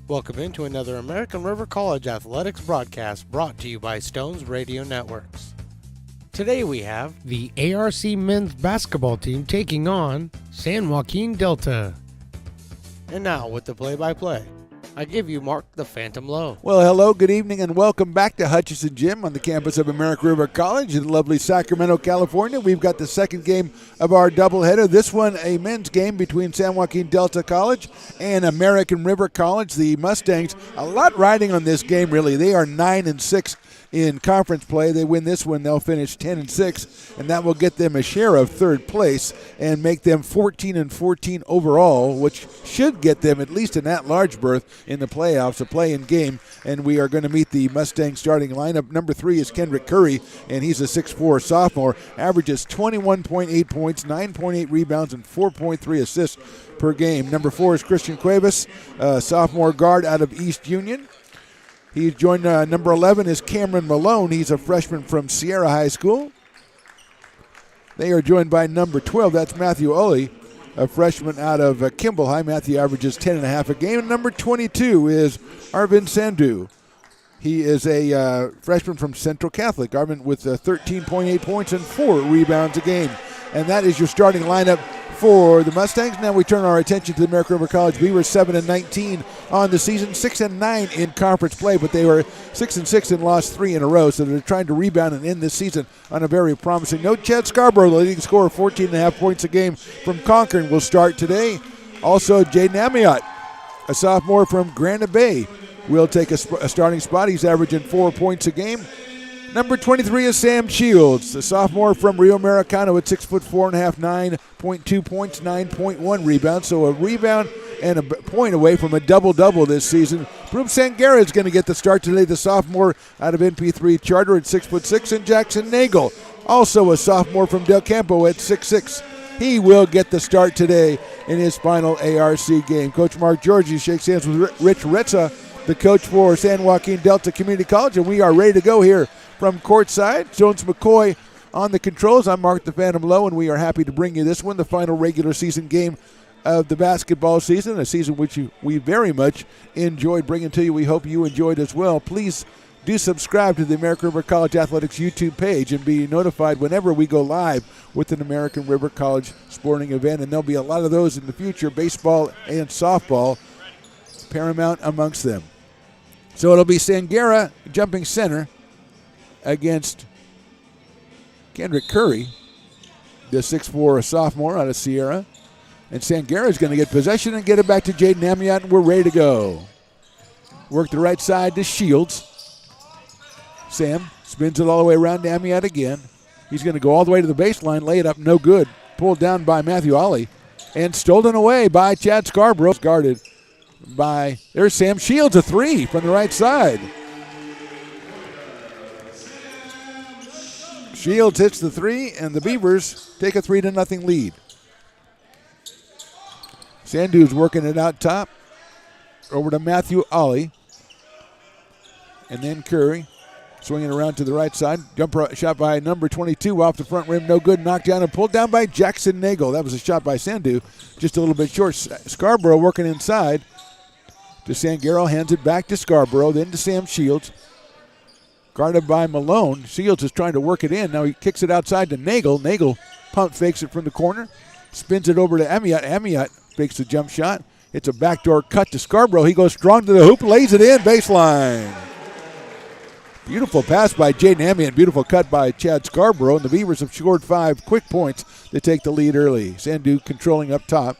Welcome into another American River College Athletics broadcast brought to you by Stones Radio Networks. Today we have the ARC men's basketball team taking on San Joaquin Delta. And now with the play-by-play, I give you Mark the Phantom Lowe. Well, hello, good evening, and welcome back to Hutchinson Gym on the campus of American River College in lovely Sacramento, California. We've got the second game of our doubleheader. This one, a men's game between San Joaquin Delta College and American River College. The Mustangs, a lot riding on this game, really. They are 9-6 in conference play. They win this one, they'll finish 10-6, and that will get them a share of third place and make them 14-14 overall, which should get them at least an at-large berth in the playoffs, a play-in game. And we are going to meet the Mustang starting lineup. Number 3 is Kendrick Curry, and he's a 6'4 sophomore, averages 21.8 points, 9.8 rebounds, and 4.3 assists per game. Number 4 is Christian Cuevas, sophomore guard out of East Union. He's joined, number 11 is Cameron Malone. He's a freshman from Sierra High School. They are joined by number 12. That's Matthew Ulley, a freshman out of Kimball High. Matthew averages 10.5 a game. And number 22 is Arvind Sandhu. He is a freshman from Central Catholic. Arvind with 13.8 points and 4 rebounds a game. And that is your starting lineup for the Mustangs. Now we turn our attention to the American River College Beavers, 7-19 on the season, 6-9 in conference play, but they were 6-6 and lost 3 in a row, so they're trying to rebound and end this season on a very promising note. Chad Scarborough, the leading scorer, 14.5 points a game from Concord, will start today. Also, Jaden Amiot, a sophomore from Granite Bay, will take a starting spot. He's averaging 4 points a game. Number 23 is Sam Shields, a sophomore from Rio Americano at 6'4.5", 9.2 points, 9.1 rebounds. So a rebound and a point away from a double-double this season. Broom Sangera is going to get the start today, the sophomore out of NP3 Charter at 6'6", and Jackson Nagel, also a sophomore from Del Campo at 6'6". He will get the start today in his final ARC game. Coach Mark Georgie shakes hands with Rich Retza, the coach for San Joaquin Delta Community College, and we are ready to go here from courtside. Jones McCoy on the controls. I'm Mark the Phantom Lowe, and we are happy to bring you this one, the final regular season game of the basketball season, a season which we very much enjoyed bringing to you. We hope you enjoyed as well. Please do subscribe to the American River College Athletics YouTube page and be notified whenever we go live with an American River College sporting event, and there'll be a lot of those in the future, baseball and softball, paramount amongst them. So it'll be Sangera jumping center against Kendrick Curry, the 6'4 sophomore out of Sierra. And Sangera is going to get possession and get it back to Jaden Amiot, and we're ready to go. Work the right side to Shields. Sam spins it all the way around to Amiot again. He's going to go all the way to the baseline, lay it up, no good. Pulled down by Matthew Ulley and stolen away by Chad Scarborough. Guarded by, there's Sam Shields, a 3 from the right side. Shields hits the 3, and the Beavers take a 3-0 lead. Sandhu's working it out top. Over to Matthew Ulley. And then Curry swinging around to the right side. Jump shot by number 22 off the front rim. No good. Knocked down and pulled down by Jackson Nagel. That was a shot by Sandhu. Just a little bit short. Scarborough working inside to Sangera. Hands it back to Scarborough. Then to Sam Shields. Guarded by Malone. Shields is trying to work it in. Now he kicks it outside to Nagel. Nagel pump fakes it from the corner. Spins it over to Amiot. Amiot fakes the jump shot. It's a backdoor cut to Scarborough. He goes strong to the hoop. Lays it in. Baseline. Beautiful pass by Jaden Amiot. Beautiful cut by Chad Scarborough. And the Beavers have scored 5 quick points to take the lead early. Sandhu controlling up top.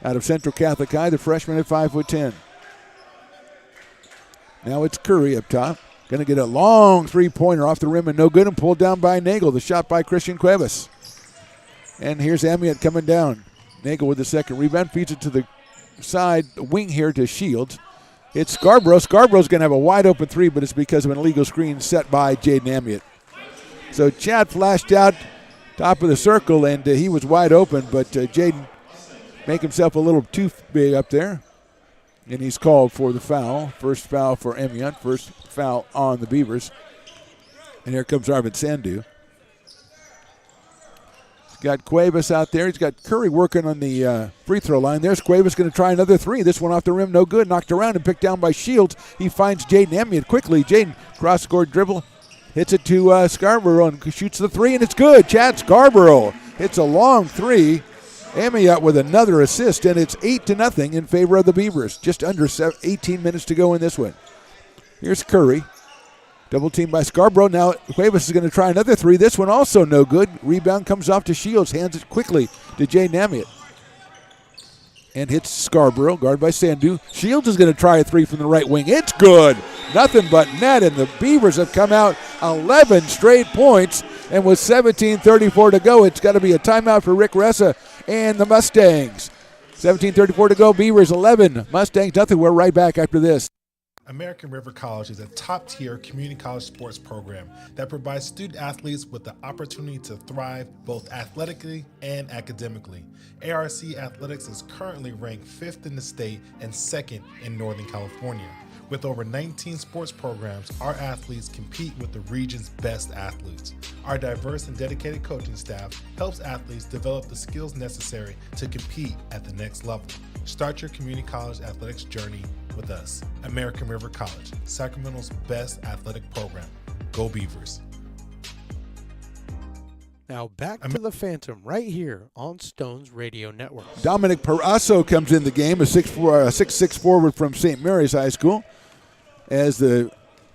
Out of Central Catholic High, the freshman at 5'10". Now it's Curry up top. Going to get a long three-pointer off the rim and no good, and pulled down by Nagel. The shot by Christian Cuevas. And here's Amiot coming down. Nagel with the second rebound. Feeds it to the side wing here to Shields. It's Scarborough. Scarborough's going to have a wide-open 3, but it's because of an illegal screen set by Jaden Amiot. So Chad flashed out top of the circle, and he was wide open, but Jaden make himself a little too big up there. And he's called for the foul. First foul for Amiot. First foul on the Beavers. And here comes Arvind Sandhu. Got Cuevas out there. He's got Curry working on the free throw line. There's Cuevas going to try another three. This one off the rim, no good. Knocked around and picked down by Shields. He finds Jaden Amiot quickly. Jaden cross-court dribble. Hits it to Scarborough and shoots the three, and it's good. Chad Scarborough hits a long three. Amiot with another assist, and it's 8-0 in favor of the Beavers. Just under 18 minutes to go in this one. Here's Curry. Double team by Scarborough. Now Cuevas is going to try another three. This one also no good. Rebound comes off to Shields. Hands it quickly to Jaden Amiot. And hits Scarborough. Guarded by Sandu. Shields is going to try a three from the right wing. It's good. Nothing but net. And the Beavers have come out 11 straight points. And with 17:34 to go, it's got to be a timeout for Rick Ressa and the Mustangs. 17:34 to go. Beavers 11. Mustangs nothing. We're right back after this. American River College is a top-tier community college sports program that provides student-athletes with the opportunity to thrive both athletically and academically. ARC Athletics is currently ranked 5th in the state and 2nd in Northern California. With over 19 sports programs, our athletes compete with the region's best athletes. Our diverse and dedicated coaching staff helps athletes develop the skills necessary to compete at the next level. Start your community college athletics journey with us. American River College, Sacramento's best athletic program. Go Beavers. Now back to the Phantom right here on Stones Radio Network. Dominic Parasso comes in the game, a 6'6" forward from St. Mary's High School, as the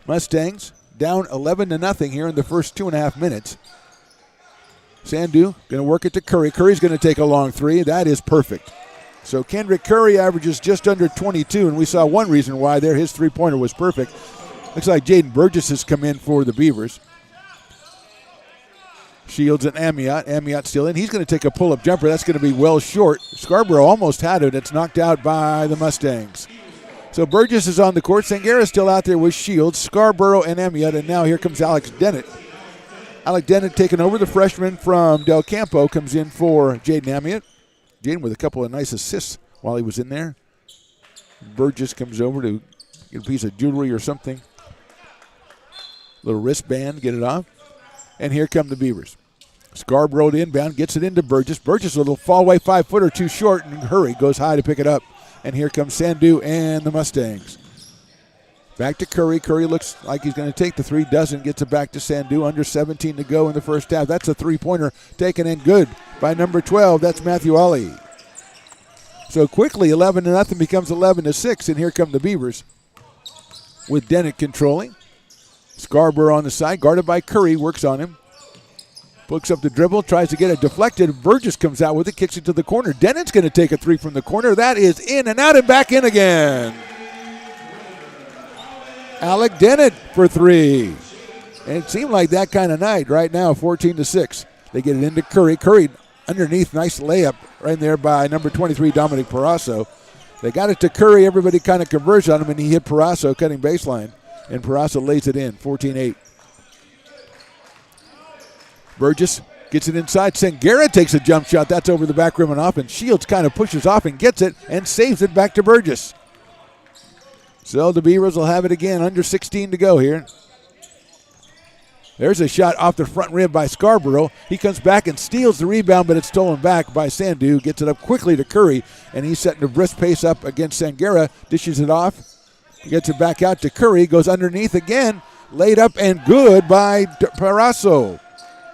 Mustangs down 11-0 here in the first 2.5 minutes. Sandu going to work it to Curry. Curry's going to take a long three. That is perfect. So Kendrick Curry averages just under 22, and we saw one reason why there. His three-pointer was perfect. Looks like Jaden Burgess has come in for the Beavers. Shields and Amiot. Amiot still in. He's going to take a pull-up jumper. That's going to be well short. Scarborough almost had it. It's knocked out by the Mustangs. So Burgess is on the court. Sangera still out there with Shields, Scarborough, and Amiot. And now here comes Alex Dennett. Alec Dennett taking over. The freshman from Del Campo comes in for Jaden Amiot. Jaden with a couple of nice assists while he was in there. Burgess comes over to get a piece of jewelry or something. Little wristband, get it off. And here come the Beavers. Scarborough inbound, gets it into Burgess. Burgess a little fall away 5-footer too short, and hurry, goes high to pick it up. And here comes Sandu and the Mustangs. Back to Curry. Curry looks like he's going to take the three, doesn't, gets it back to Sandu. Under 17 to go in the first half. That's a three-pointer taken in good by number 12. That's Matthew Ali. So quickly, 11-0 becomes 11-6, and here come the Beavers with Dennett controlling. Scarborough on the side, guarded by Curry, works on him. Books up the dribble, tries to get it deflected. Burgess comes out with it, kicks it to the corner. Dennett's going to take a three from the corner. That is in and out and back in again. Alec Dennett for three. And it seemed like that kind of night right now, 14-6. They get it into Curry. Curry underneath, nice layup right there by number 23, Dominic Parasso. They got it to Curry. Everybody kind of converged on him, and he hit Parasso cutting baseline. And Parasso lays it in, 14-8. Burgess gets it inside. Sangera takes a jump shot. That's over the back rim and off, and Shields kind of pushes off and gets it and saves it back to Burgess. So the Beavers will have it again, under 16 to go here. There's a shot off the front rim by Scarborough. He comes back and steals the rebound, but it's stolen back by Sandu. Gets it up quickly to Curry, and he's setting a brisk pace up against Sangera. Dishes it off. He gets it back out to Curry. Goes underneath again. Laid up and good by Parasso.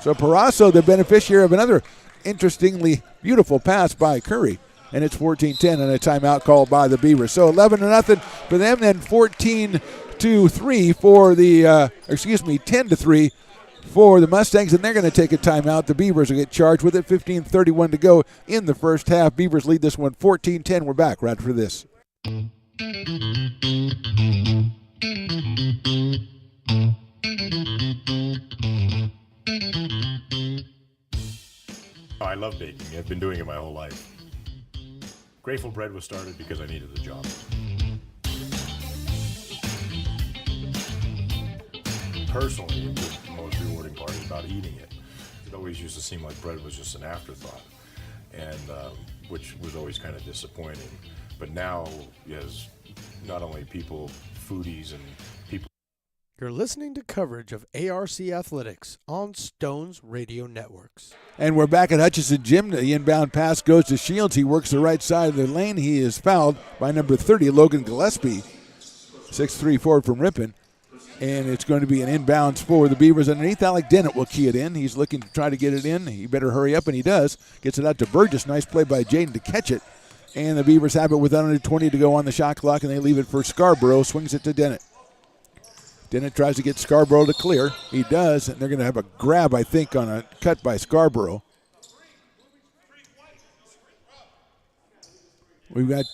So Parasso, the beneficiary of another interestingly beautiful pass by Curry. And it's 14-10 and a timeout called by the Beavers. So 11-0 for them, then 14-3 for the, 10-3 for the Mustangs, and they're going to take a timeout. The Beavers will get charged with it. 15:31 to go in the first half. Beavers lead this one 14-10. We're back right for this. I love baking. I've been doing it my whole life. Grateful Bread was started because I needed a job. Personally, the most rewarding part is about eating it. It always used to seem like bread was just an afterthought, and which was always kind of disappointing. But now, as not only people, foodies, and people. You're listening to coverage of ARC Athletics on Stones Radio Networks. And we're back at Hutchinson Gym. The inbound pass goes to Shields. He works the right side of the lane. He is fouled by number 30, Logan Gillespie, 6'3" forward from Ripon. And it's going to be an inbounds for the Beavers underneath. Alec Dennett will key it in. He's looking to try to get it in. He better hurry up, and he does. Gets it out to Burgess. Nice play by Jaden to catch it. And the Beavers have it with under 20 to go on the shot clock, and they leave it for Scarborough. Swings it to Dennett. Dennett tries to get Scarborough to clear. He does, and they're going to have a grab, I think, on a cut by Scarborough. We've got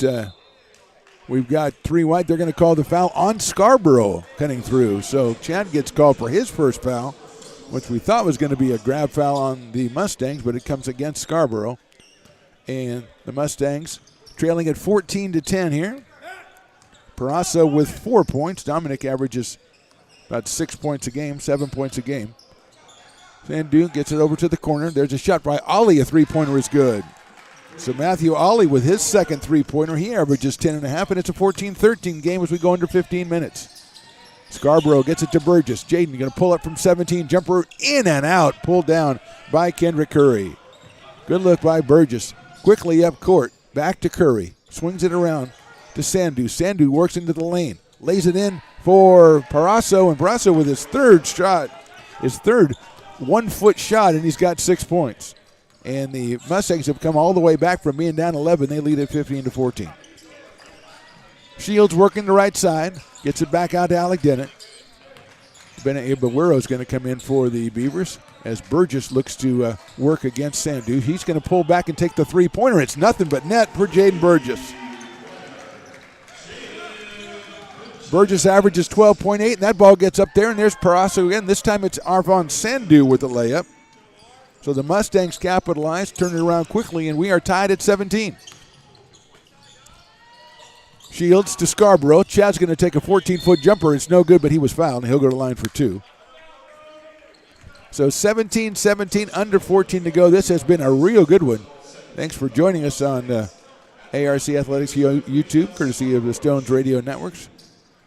3 wide. They're going to call the foul on Scarborough cutting through. So Chad gets called for his first foul, which we thought was going to be a grab foul on the Mustangs, but it comes against Scarborough. And the Mustangs trailing at 14-10 here. Peraza with 4 points. Dominic averages about 6 points a game, 7 points a game. Sandu gets it over to the corner. There's a shot by Ollie. A three-pointer is good. So Matthew Ollie with his second three-pointer. He averages 10.5, and it's a 14-13 game as we go under 15 minutes. Scarborough gets it to Burgess. Jaden going to pull up from 17. Jumper in and out. Pulled down by Kendrick Curry. Good look by Burgess. Quickly up court. Back to Curry. Swings it around to Sandu. Sandu works into the lane. Lays it in for Peraza, and Peraza with his third shot, his third 1 foot shot, and he's got 6 points. And the Mustangs have come all the way back from being down 11. They lead at 15-14. Shields working the right side, gets it back out to Alec Dennett. Bennett Ibaguero is going to come in for the Beavers as Burgess looks to work against Sandu. He's going to pull back and take the three-pointer. It's nothing but net for Jaden Burgess. Burgess averages 12.8, and that ball gets up there, and there's Peraza again. This time it's Arvon Sandu with the layup. So the Mustangs capitalize, turn it around quickly, and we are tied at 17. Shields to Scarborough. Chad's going to take a 14-foot jumper. It's no good, but he was fouled, and he'll go to the line for 2. So 17-17, under 14 to go. This has been a real good one. Thanks for joining us on ARC Athletics YouTube, courtesy of the Stones Radio Networks.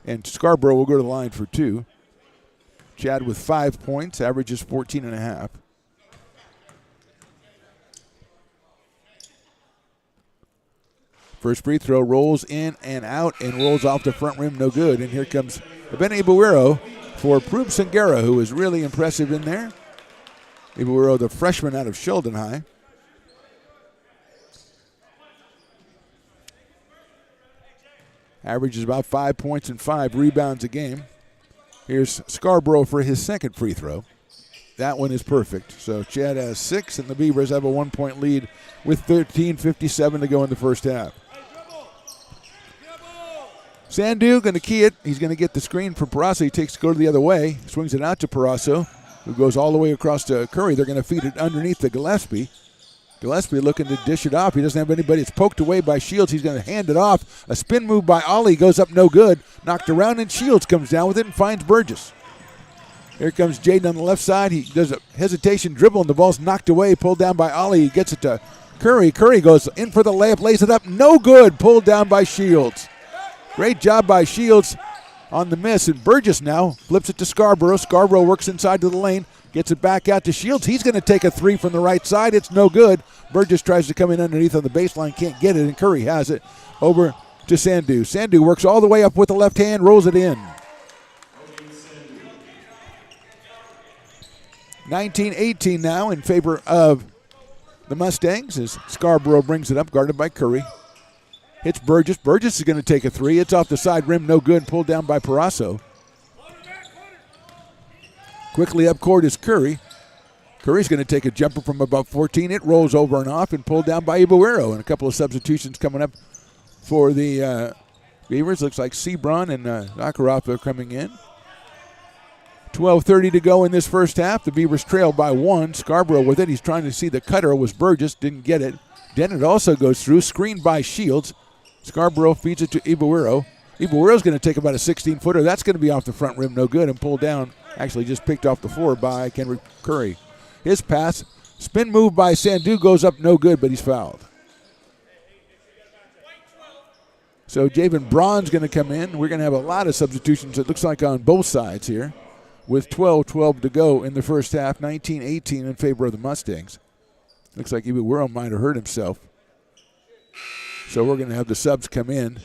And Scarborough will go to the line for 2. Chad with 5 points, averages 14.5. First free throw rolls in and out and rolls off the front rim, no good. And here comes Benny Ibaguero for Prube Sangera, who is really impressive in there. Ibaguero, the freshman out of Sheldon High. Averages about 5 points and 5 rebounds a game. Here's Scarborough for his second free throw. That one is perfect. So Chad has 6, and the Beavers have a 1 point lead with 13:57 to go in the first half. Sandu going to key it. He's going to get the screen for Peraza. He takes go to the other way. Swings it out to Peraza, who goes all the way across to Curry. They're going to feed it underneath to Gillespie. Gillespie looking to dish it off. He doesn't have anybody. It's poked away by Shields. He's going to hand it off. A spin move by Ollie goes up no good. Knocked around, and Shields comes down with it and finds Burgess. Here comes Jaden on the left side. He does a hesitation dribble, and the ball's knocked away. Pulled down by Ollie. He gets it to Curry. Curry goes in for the layup, lays it up. No good. Pulled down by Shields. Great job by Shields on the miss. And Burgess now flips it to Scarborough. Scarborough works inside to the lane. Gets it back out to Shields. He's going to take a 3 from the right side. It's no good. Burgess tries to come in underneath on the baseline. Can't get it, and Curry has it over to Sandu. Sandu works all the way up with the left hand, rolls it in. 19-18 now in favor of the Mustangs as Scarborough brings it up, guarded by Curry. Hits Burgess. Burgess is going to take a 3. It's off the side rim, no good. Pulled down by Peraza. Quickly up court is Curry. Curry's going to take a jumper from about 14. It rolls over and off and pulled down by Ibaguero. And a couple of substitutions coming up for the Beavers. Looks like Sebron and Zakharov are coming in. 12:30 to go in this first half. The Beavers trail by 1. Scarborough with it. He's trying to see the cutter was Burgess. Didn't get it. Dennett also goes through. Screened by Shields. Scarborough feeds it to Ibaguero. Ibaguero's going to take about a 16-footer. That's going to be off the front rim. No good. And pulled down. Actually just picked off the floor by Kendrick Curry. His pass. Spin move by Sandu goes up no good, but he's fouled. So Javen Braun's going to come in. We're going to have a lot of substitutions, it looks like, on both sides here, with 12-12 to go in the first half, 19-18 in favor of the Mustangs. Looks like even Worrell might have hurt himself. So we're going to have the subs come in.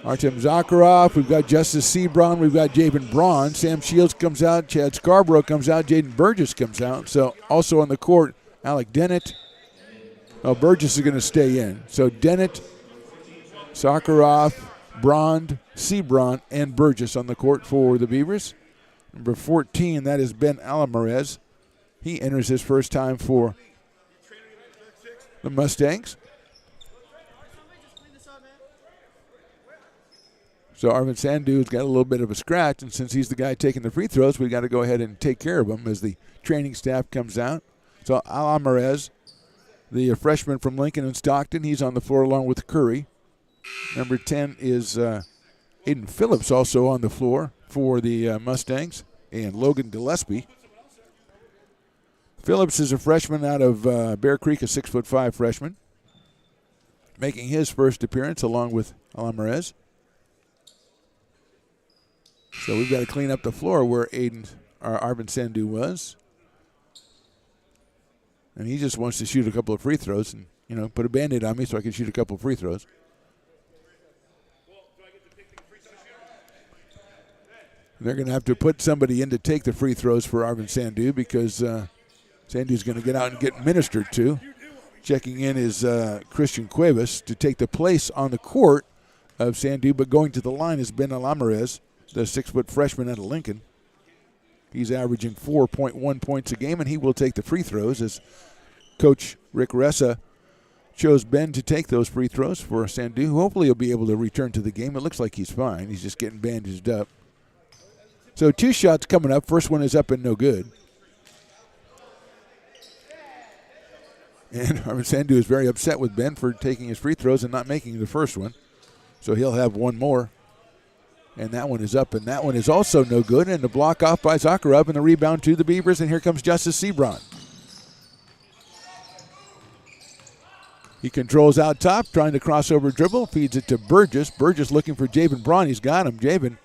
Artem Zakharov, we've got Justice Sebron, we've got Javen Braun. Sam Shields comes out, Chad Scarborough comes out, Jaden Burgess comes out. So also on the court, Alec Dennett. Oh, Burgess is going to stay in. So Dennett, Zakharov, Braun, Sebron, and Burgess on the court for the Beavers. Number 14, that is Ben Alamarez. He enters his first time for the Mustangs. So Arvin Sandhu's got a little bit of a scratch, and since he's the guy taking the free throws, we got to go ahead and take care of him as the training staff comes out. So Alamarez, the freshman from Lincoln and Stockton, he's on the floor along with Curry. Number 10 is Aiden Phillips, also on the floor for the Mustangs, and Logan Gillespie. Phillips is a freshman out of Bear Creek, a 6'5" freshman, making his first appearance along with Alamarez. So we've got to clean up the floor where Arvin Sandhu was. And he just wants to shoot a couple of free throws and, put a Band-Aid on me so I can shoot a couple of free throws. They're going to have to put somebody in to take the free throws for Arvin Sandhu because Sandhu's going to get out and get ministered to. Checking in is Christian Cuevas to take the place on the court of Sandhu, but going to the line is Ben Alamarez, the 6' freshman out of Lincoln. He's averaging 4.1 points a game, and he will take the free throws as Coach Rick Ressa chose Ben to take those free throws for Sandhu, who hopefully will be able to return to the game. It looks like he's fine. He's just getting bandaged up. So 2 shots coming up. First one is up and no good. And Arvin Sandhu is very upset with Ben for taking his free throws and not making the first one. So he'll have one more. And that one is up, and that one is also no good. And the block off by Zakharov, and the rebound to the Beavers, and here comes Justice Sebron. He controls out top, trying to crossover dribble, feeds it to Burgess. Burgess looking for Javen Braun. He's got him. Javen,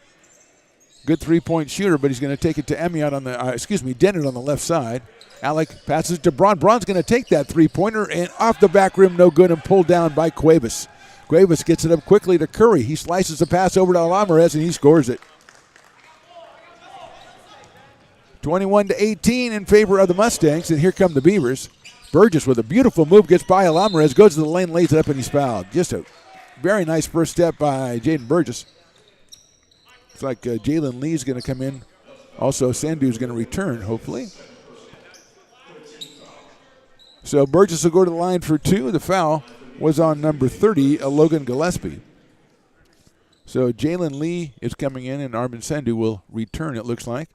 good three-point shooter, but he's going to take it to Emiot on the, Dennett on the left side. Alec passes to Braun. Braun's going to take that three-pointer, and off the back rim, no good, and pulled down by Cuevas. Cuevas gets it up quickly to Curry. He slices the pass over to Alamarez, and he scores it. 21-18 in favor of the Mustangs, and here come the Beavers. Burgess with a beautiful move, gets by Alamarez, goes to the lane, lays it up, and he's fouled. Just a very nice first step by Jaden Burgess. It's like Jalen Lee's going to come in. Also, Sandhu's going to return, hopefully. So Burgess will go to the line for 2. The foul was on number 30, Logan Gillespie. So Jalen Lee is coming in, and Arvin Sandhu will return, it looks like.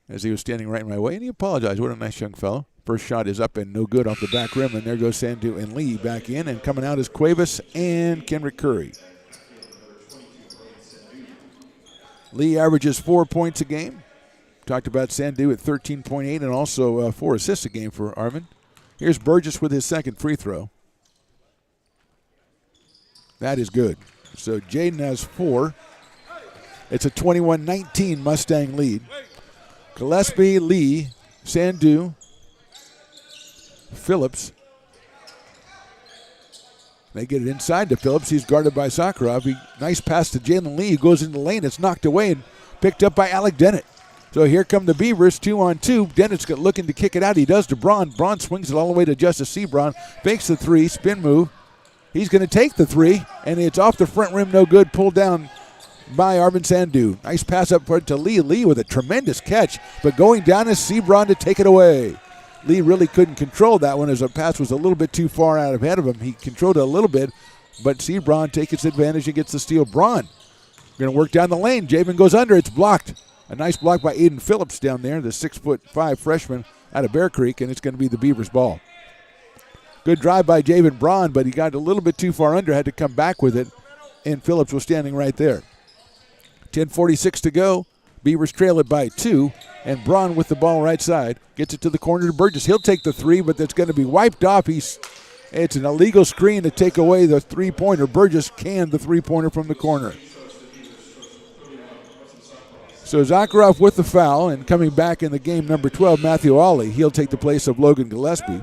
As he was standing right in my way, and he apologized. What a nice young fellow. First shot is up and no good off the back rim, and there goes Sandhu and Lee back in, and coming out is Cuevas and Kendrick Curry. Lee averages 4 points a game. Talked about Sandhu at 13.8 and also 4 assists a game for Arvin. Here's Burgess with his second free throw. That is good. So Jaden has 4. It's a 21-19 Mustang lead. Gillespie, Lee, Sandhu, Phillips. They get it inside to Phillips. He's guarded by Zakharov. Nice pass to Jalen Lee. He goes into the lane. It's knocked away and picked up by Alec Dennett. So here come the Beavers, 2-on-2. Dennett's looking to kick it out. He does to Braun. Braun swings it all the way to Justice Sebron. Fakes the 3, spin move. He's going to take the 3, and it's off the front rim, no good. Pulled down by Arvin Sandhu. Nice pass up front to Lee. Lee with a tremendous catch, but going down is Sebron to take it away. Lee really couldn't control that one as the pass was a little bit too far out ahead of him. He controlled it a little bit, but Sebron takes its advantage and gets the steal. Braun going to work down the lane. Javen goes under. It's blocked. A nice block by Aiden Phillips down there, the 6'5" freshman out of Bear Creek, and it's going to be the Beavers' ball. Good drive by Javen Braun, but he got a little bit too far under, had to come back with it, and Phillips was standing right there. 10:46 to go. Beavers trail it by 2, and Braun with the ball right side. Gets it to the corner to Burgess. He'll take the 3, but that's going to be wiped off. He's It's an illegal screen to take away the three-pointer. Burgess canned the three-pointer from the corner. So Zakharov with the foul, and coming back in the game, number 12, Matthew Ollie. He'll take the place of Logan Gillespie.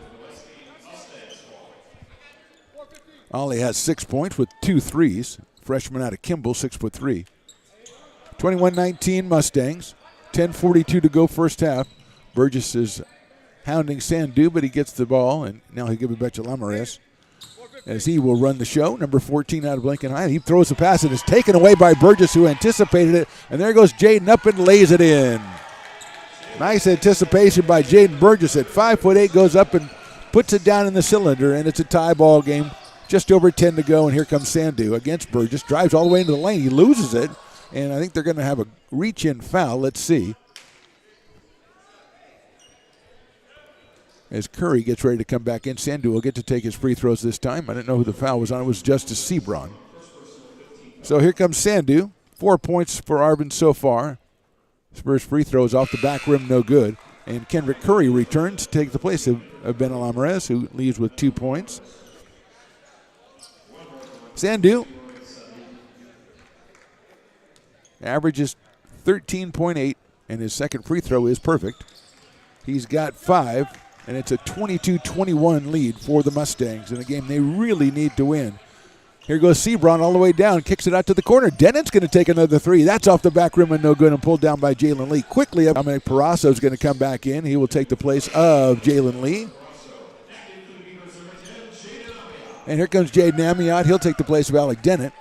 Ollie has 6 points with 2 threes. Freshman out of Kimball, 6'3". 21-19 Mustangs. 10:42 to go first half. Burgess is hounding Sandu, but he gets the ball, and now he'll give it back to Lamarez as he will run the show. Number 14 out of Lincoln High. He throws the pass, and it's taken away by Burgess, who anticipated it, and there goes Jaden up and lays it in. Nice anticipation by Jaden Burgess at 5'8", goes up and puts it down in the cylinder, and it's a tie ball game. Just over 10 to go, and here comes Sandu against Burgess. Drives all the way into the lane. He loses it, and I think they're going to have a reach-in foul. Let's see. As Curry gets ready to come back in, Sandu will get to take his free throws this time. I didn't know who the foul was on. It was Justice Sebron. So here comes Sandu. 4 points for Arvin so far. Spurs free throws off the back rim, no good. And Kendrick Curry returns to take the place of Ben Alamarez, who leaves with 2 points. Sandu averages 13.8, and his second free throw is perfect. He's got 5, and it's a 22-21 lead for the Mustangs in a game they really need to win. Here goes Sebron all the way down, kicks it out to the corner. Dennon's going to take another 3. That's off the back rim and no good, and pulled down by Jalen Lee. Quickly, Dominic Parasso is going to come back in. He will take the place of Jalen Lee. And here comes Jaden Amiot. He'll take the place of Alec Dennett.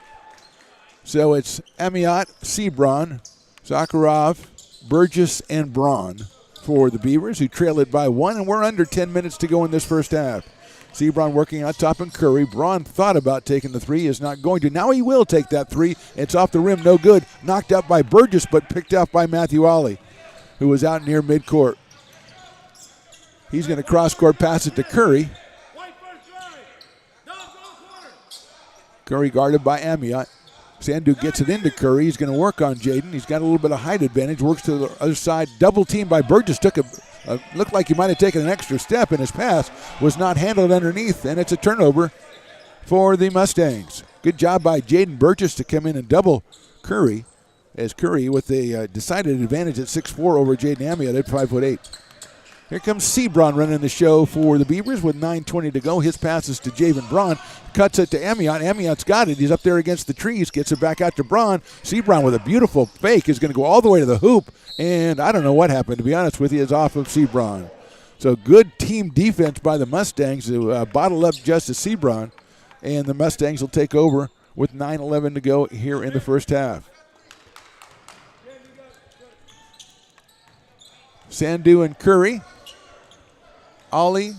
So it's Amiot, Sebron, Zakharov, Burgess, and Braun for the Beavers, who trail it by 1, and we're under 10 minutes to go in this first half. Sebron working on top and Curry. Braun thought about taking the 3, is not going to. Now he will take that 3. It's off the rim, no good. Knocked out by Burgess, but picked up by Matthew Ollie, who was out near midcourt. He's going to cross-court pass it to Curry. Curry guarded by Amiot. Sandu gets it into Curry. He's going to work on Jaden. He's got a little bit of height advantage. Works to the other side. Double team by Burgess. Looked like he might have taken an extra step, and his pass was not handled underneath, and it's a turnover for the Mustangs. Good job by Jaden Burgess to come in and double Curry, as Curry with a decided advantage at 6'4" over Jaden Amiot at 5'8". Here comes Sebron running the show for the Beavers with 9:20 to go. His passes to Javen Braun. Cuts it to Amiot. Amiot's got it. He's up there against the trees. Gets it back out to Braun. Sebron with a beautiful fake is going to go all the way to the hoop. And I don't know what happened, to be honest with you. It's off of Sebron. So good team defense by the Mustangs to bottle up Justice Sebron. And the Mustangs will take over with 9:11 to go here in the first half. Sandu and Curry. Ollie,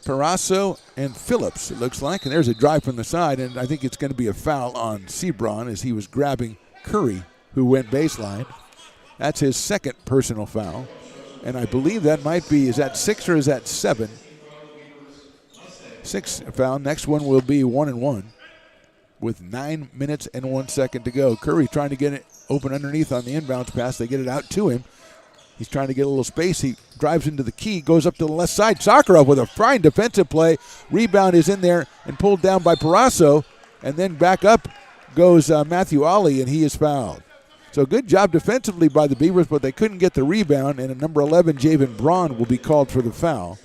Parasso, and Phillips, it looks like. And there's a drive from the side, and I think it's going to be a foul on Sebron as he was grabbing Curry, who went baseline. That's his second personal foul. And I believe that might be, is that 6 or is that 7? 6 foul. Next one will be 1-1 with 9 minutes and 1 second to go. Curry trying to get it open underneath on the inbounds pass. They get it out to him. He's trying to get a little space. He drives into the key, goes up to the left side. Zakharov with a fine defensive play. Rebound is in there and pulled down by Parasso. And then back up goes Matthew Ollie, and he is fouled. So good job defensively by the Beavers, but they couldn't get the rebound. And number 11, Javen Braun, will be called for the foul.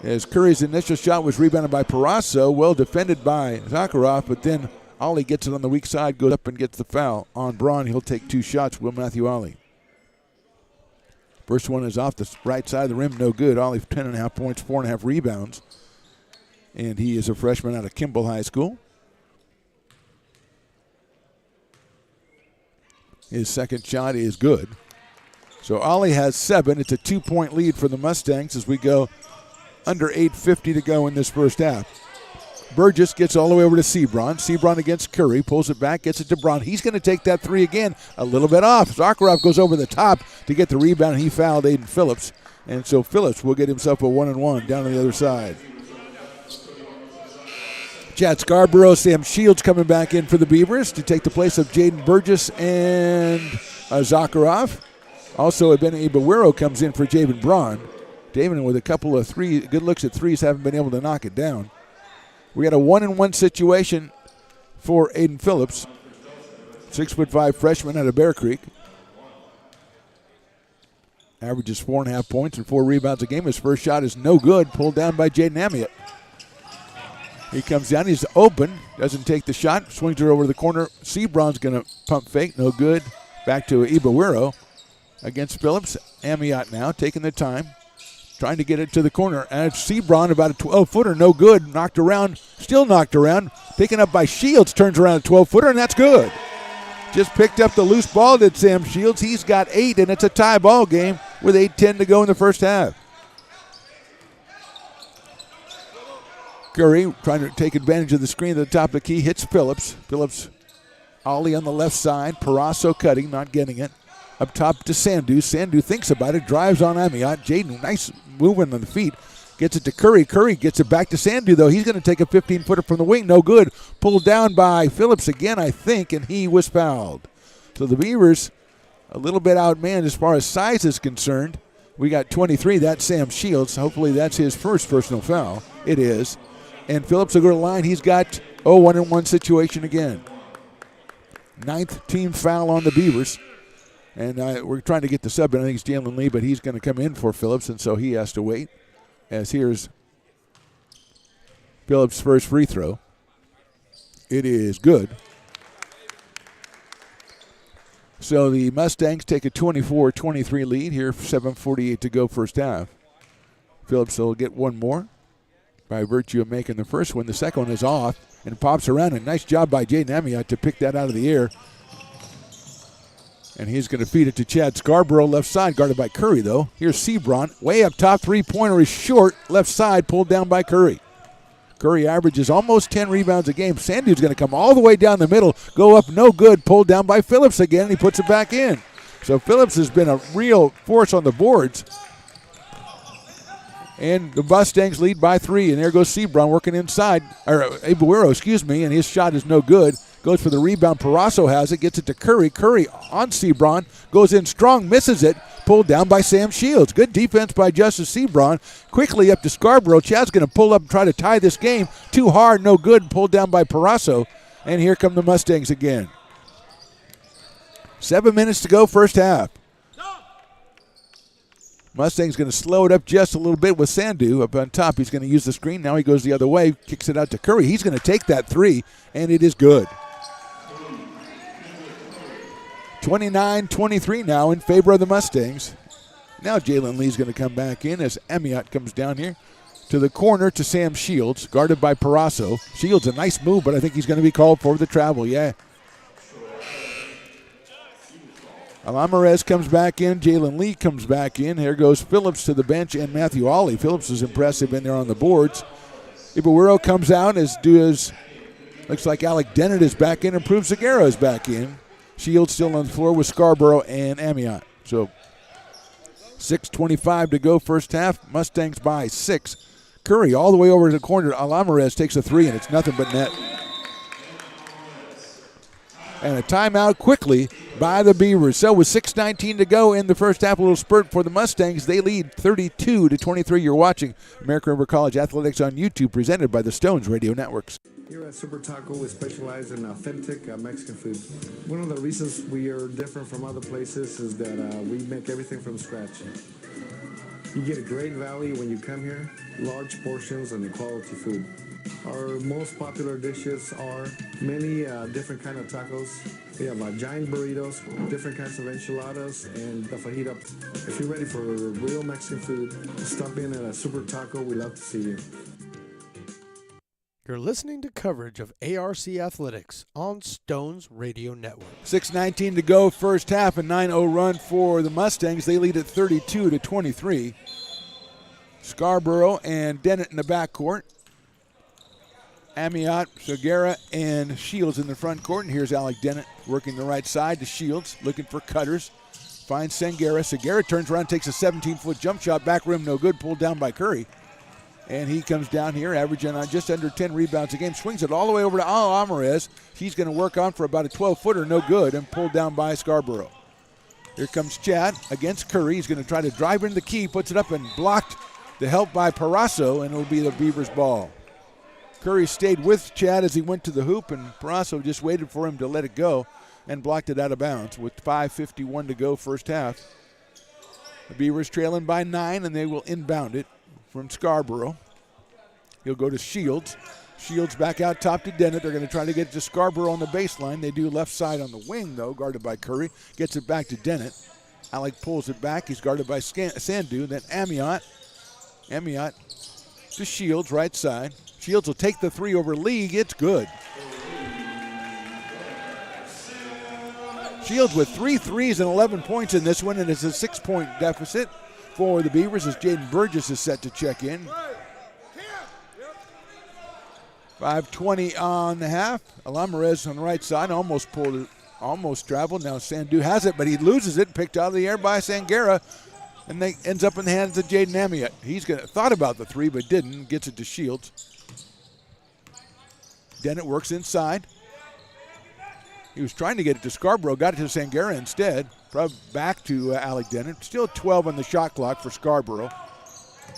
As Curry's initial shot was rebounded by Parasso, well defended by Zakharov, but then Ollie gets it on the weak side, goes up and gets the foul on Braun. He'll take 2 shots, will Matthew Ollie. First one is off the right side of the rim, no good. Ollie 10.5 points, 4.5 rebounds. And he is a freshman out of Kimball High School. His second shot is good. So Ollie has 7. It's a 2-point lead for the Mustangs as we go under 8:50 to go in this first half. Burgess gets all the way over to Sebron. Sebron against Curry, pulls it back, gets it to Braun. He's going to take that 3 again, a little bit off. Zakharov goes over the top to get the rebound. He fouled Aiden Phillips, and so Phillips will get himself a 1-1 down on the other side. Chad Scarborough, Sam Shields coming back in for the Beavers to take the place of Jaden Burgess and Zakharov. Also, Ben Ibawero comes in for Javen Braun. David with a couple of good looks at threes, haven't been able to knock it down. We got a 1-and-1 situation for Aiden Phillips, 6'5" freshman out of Bear Creek. Averages 4.5 points and 4 rebounds a game. His first shot is no good, pulled down by Jaden Amiot. He comes down, he's open, doesn't take the shot, swings it over to the corner. Sebron's going to pump fake, no good. Back to Ibarwiro against Phillips. Amiot now taking the time, trying to get it to the corner. And Sebron, about a 12-footer, no good. Knocked around, still knocked around. Taken up by Shields, turns around a 12-footer, and that's good. Just picked up the loose ball, did Sam Shields. He's got 8, and it's a tie ball game with 8:10 to go in the first half. Curry trying to take advantage of the screen at the top of the key, hits Phillips. Phillips, Ollie on the left side. Parasso cutting, not getting it. Up top to Sandu. Sandu thinks about it, drives on Amiot. Jaden, nice movement on the feet. Gets it to Curry. Curry gets it back to Sandu, though. He's going to take a 15-footer from the wing. No good. Pulled down by Phillips again, I think, and he was fouled. So the Beavers a little bit outmanned as far as size is concerned. We got 23. That's Sam Shields. Hopefully that's his first personal foul. It is. And Phillips will go to the line. He's got 1-and-1 situation again. 9th team foul on the Beavers. And we're trying to get the sub in. I think it's Jalen Lee, but he's going to come in for Phillips, and so he has to wait. As here's Phillips' first free throw. It is good. So the Mustangs take a 24-23 lead here, 7:48 to go first half. Phillips will get one more by virtue of making the first one. The second one is off and pops around. A nice job by Jaden Amiot to pick that out of the air. And he's going to feed it to Chad Scarborough, left side, guarded by Curry, though. Here's Sebron, way up top, three-pointer is short, left side, pulled down by Curry. Curry averages almost 10 rebounds a game. Sandu's going to come all the way down the middle, go up, no good, pulled down by Phillips again, and he puts it back in. So Phillips has been a real force on the boards. And the Mustangs lead by 3, and there goes Sebron working inside, or Ibarwiro, and his shot is no good. Goes for the rebound. Parasso has it, gets it to Curry. Curry on Sebron, goes in strong, misses it, pulled down by Sam Shields. Good defense by Justice Sebron. Quickly up to Scarborough. Chad's going to pull up and try to tie this game. Too hard, no good, pulled down by Parasso. And here come the Mustangs again. 7 minutes to go, first half. Mustang's going to slow it up just a little bit with Sandu up on top. He's going to use the screen. Now he goes the other way, kicks it out to Curry. He's going to take that 3, and it is good. 29-23 now in favor of the Mustangs. Now Jalen Lee's going to come back in as Amiot comes down here to the corner to Sam Shields, guarded by Parasso. Shields, a nice move, but I think he's going to be called for the travel, yeah. Alamarez comes back in. Jalen Lee comes back in. Here goes Phillips to the bench and Matthew Ollie. Phillips is impressive in there on the boards. Ibarwiro comes out as looks like Alec Dennett is back in and Prove Segura is back in. Shields still on the floor with Scarborough and Amiot. So 6:25 to go first half. Mustangs by 6. Curry all the way over to the corner. Alamarez takes a 3, and it's nothing but net. And a timeout quickly by the Beavers. So with 6:19 to go in the first half, a little spurt for the Mustangs. They lead 32-23. You're watching American River College Athletics on YouTube, presented by the Stones Radio Networks. Here at Super Taco, we specialize in authentic Mexican food. One of the reasons we are different from other places is that we make everything from scratch. You get a great value when you come here, large portions and quality food. Our most popular dishes are many different kind of tacos. We have giant burritos, different kinds of enchiladas, and the fajita. If you're ready for real Mexican food, stop in at a Super Taco. We'd love to see you. You're listening to coverage of ARC Athletics on Stones Radio Network. 6:19 to go first half, a 9-0 run for the Mustangs. They lead at 32-23. Scarborough and Dennett in the backcourt. Amiot, Segura, and Shields in the front court. And here's Alec Dennett working the right side to Shields, looking for cutters. Finds Segura. Segura turns around, takes a 17-foot jump shot, back rim, no good, pulled down by Curry. And he comes down here, averaging on just under 10 rebounds a game. Swings it all the way over to Alamarez. He's going to work on for about a 12-footer, no good, and pulled down by Scarborough. Here comes Chad against Curry. He's going to try to drive into the key, puts it up and blocked. The help by Parasso, and it'll be the Beavers' ball. Curry stayed with Chad as he went to the hoop, and Parasso just waited for him to let it go and blocked it out of bounds with 5:51 to go first half. The Beavers trailing by 9, and they will inbound it from Scarborough. He'll go to Shields. Shields back out top to Dennett. They're going to try to get it to Scarborough on the baseline. They do left side on the wing, though, guarded by Curry. Gets it back to Dennett. Alec pulls it back. He's guarded by Sandu. Then Amiot. Amiot to Shields, right side. Shields will take the three over League. It's good. Shields with 3 threes and 11 points in this one, and it's a 6-point deficit for the Beavers as Jaden Burgess is set to check in. 5:20 on the half. Alamarez on the right side almost pulled it, almost traveled. Now Sandu has it, but he loses it, picked out of the air by Sangera, and they ends up in the hands of Jaden Amiot. He's thought about the three, but didn't. Gets it to Shields. Dennett works inside. He was trying to get it to Scarborough, got it to Sangera instead. Probably back to Alec Dennett. Still 12 on the shot clock for Scarborough.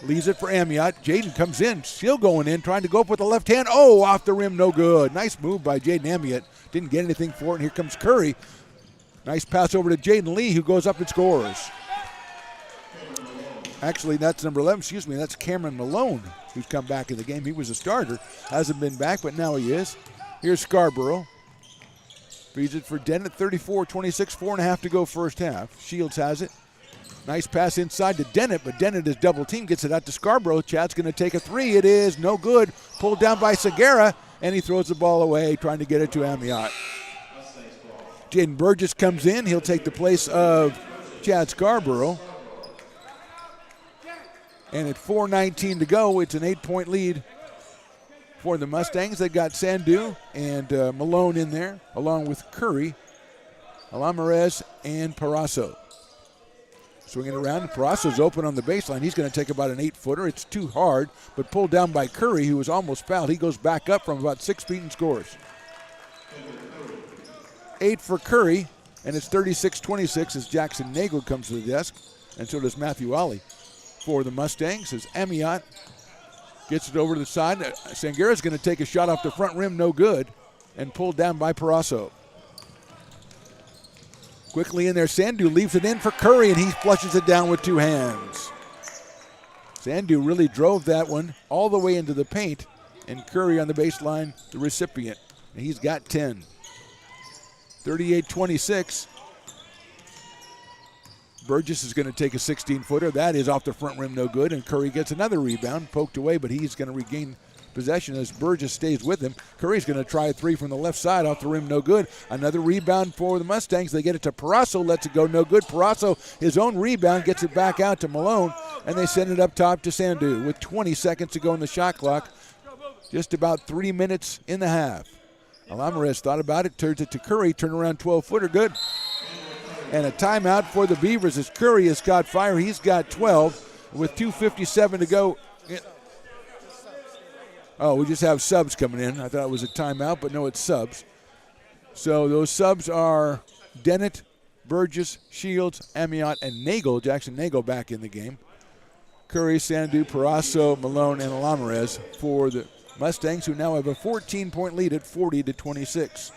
Leaves it for Amiot. Jaden comes in, still going in, trying to go up with the left hand. Oh, off the rim, no good. Nice move by Jaden Amiot. Didn't get anything for it, and here comes Curry. Nice pass over to Jaden Lee, who goes up and scores. Actually, that's number 11, that's Cameron Malone, who's come back in the game. He was a starter, hasn't been back, but now he is. Here's Scarborough. Feeds it for Dennett, 34-26, 4.5 to go first half. Shields has it. Nice pass inside to Dennett, but Dennett is double team, gets it out to Scarborough. Chad's going to take a three. It is no good. Pulled down by Segura, and he throws the ball away, trying to get it to Amiot. Jaden Burgess comes in. He'll take the place of Chad Scarborough. And at 4:19 to go, it's an 8-point lead for the Mustangs. They've got Sandu and Malone in there, along with Curry, Alamarez, and Parasso. Swinging around, Parasso's open on the baseline. He's going to take about an 8-footer. It's too hard, but pulled down by Curry, who was almost fouled. He goes back up from about 6 feet and scores. 8 for Curry, and it's 36-26 as Jackson Nagel comes to the desk, and so does Matthew Ollie for the Mustangs as Amiot gets it over to the side. Sangera's going to take a shot off the front rim, no good, and pulled down by Parasso. Quickly in there, Sandu leaves it in for Curry, and he flushes it down with 2 hands. Sandu really drove that one all the way into the paint, and Curry on the baseline, the recipient. And he's got 10. 38-26. Burgess is going to take a 16-footer. That is off the front rim, no good, and Curry gets another rebound, poked away, but he's going to regain possession as Burgess stays with him. Curry's going to try a three from the left side, off the rim, no good. Another rebound for the Mustangs. They get it to Parasso, lets it go, no good. Parasso, his own rebound, gets it back out to Malone, and they send it up top to Sandu with 20 seconds to go in the shot clock. Just about 3 minutes in the half. Alamarez thought about it, turns it to Curry, turnaround 12-footer, good. And a timeout for the Beavers as Curry has got fire. He's got 12 with 2:57 to go. Oh, we just have subs coming in. I thought it was a timeout, but no, it's subs. So those subs are Dennett, Burgess, Shields, Amiot, and Nagel. Jackson Nagel back in the game. Curry, Sandu, Parasso, Malone, and Alamarez for the Mustangs, who now have a 14-point lead at 40-26.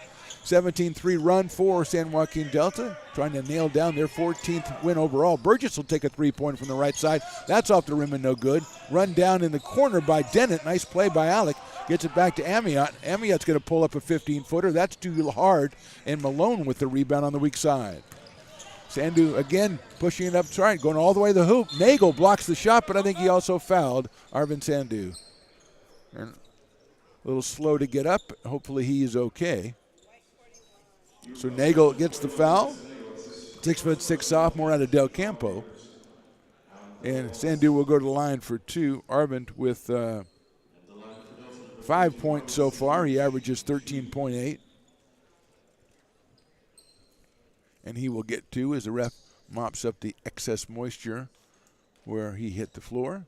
17-3 run for San Joaquin Delta, trying to nail down their 14th win overall. Burgess will take a three-pointer from the right side. That's off the rim and no good. Run down in the corner by Dennett. Nice play by Alec. Gets it back to Amiot. Amiot's going to pull up a 15-footer. That's too hard. And Malone with the rebound on the weak side. Sandu again pushing it up, trying, going all the way to the hoop. Nagel blocks the shot, but I think he also fouled Arvin Sandu. And a little slow to get up. Hopefully he is okay. So Nagel gets the foul. 6'6" sophomore out of Del Campo. And Sandu will go to the line for 2. Arvind with 5 points so far. He averages 13.8. And he will get 2 as the ref mops up the excess moisture where he hit the floor.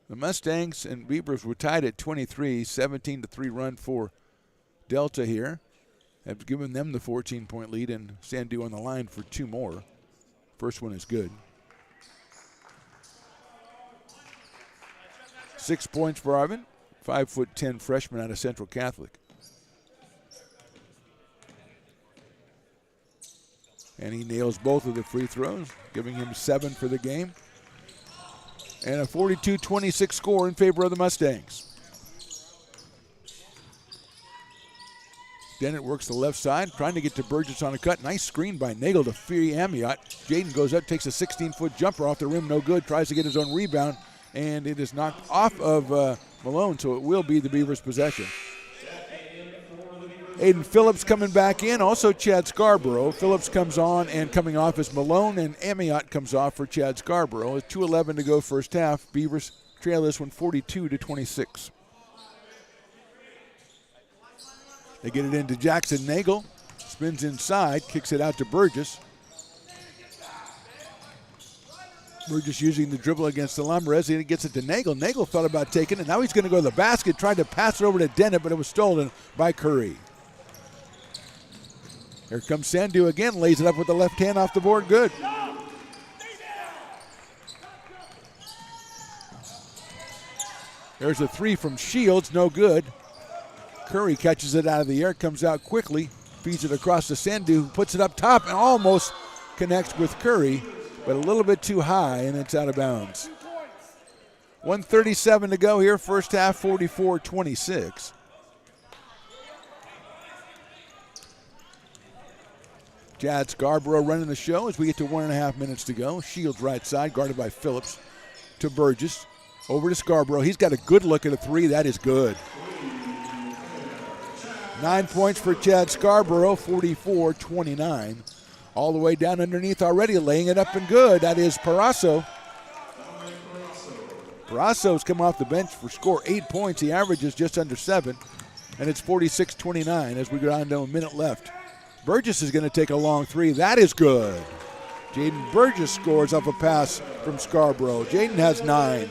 The Mustangs and Beavers were tied at 23, 17-3 run for Delta here. have given them the 14-point lead, and Sandu on the line for 2 more. First one is good. 6 points for Arvin, 5'10" freshman out of Central Catholic. And he nails both of the free throws, giving him 7 for the game. And a 42-26 score in favor of the Mustangs. Dennett works the left side, trying to get to Burgess on a cut. Nice screen by Nagel to free Amiot. Jaden goes up, takes a 16-foot jumper off the rim, no good. Tries to get his own rebound, and it is knocked off of Malone, so it will be the Beavers' possession. Aiden Phillips coming back in, also Chad Scarborough. Phillips comes on, and coming off is Malone, and Amiot comes off for Chad Scarborough. With 2:11 to go first half, Beavers trail this one 42-26. They get it into Jackson Nagel. Spins inside, kicks it out to Burgess. Burgess using the dribble against Alvarez. He gets it to Nagel. Nagel thought about taking it. Now he's going to go to the basket, tried to pass it over to Dennett, but it was stolen by Curry. Here comes Sandu again, lays it up with the left hand off the board, good. There's a 3 from Shields, no good. Curry catches it out of the air, comes out quickly, feeds it across to Sandu, puts it up top and almost connects with Curry, but a little bit too high, and it's out of bounds. 1:37 to go here, first half, 44-26. Chad Scarborough running the show as we get to 1.5 minutes to go. Shields right side, guarded by Phillips, to Burgess. Over to Scarborough. He's got a good look at a 3. That is good. 9 points for Chad Scarborough, 44-29. All the way down underneath already, laying it up and good. That is Parasso. Parasso's come off the bench for score 8 points. He averages just under 7, and it's 46-29 as we go down to a minute left. Burgess is going to take a long 3. That is good. Jaden Burgess scores off a pass from Scarborough. Jaden has 9.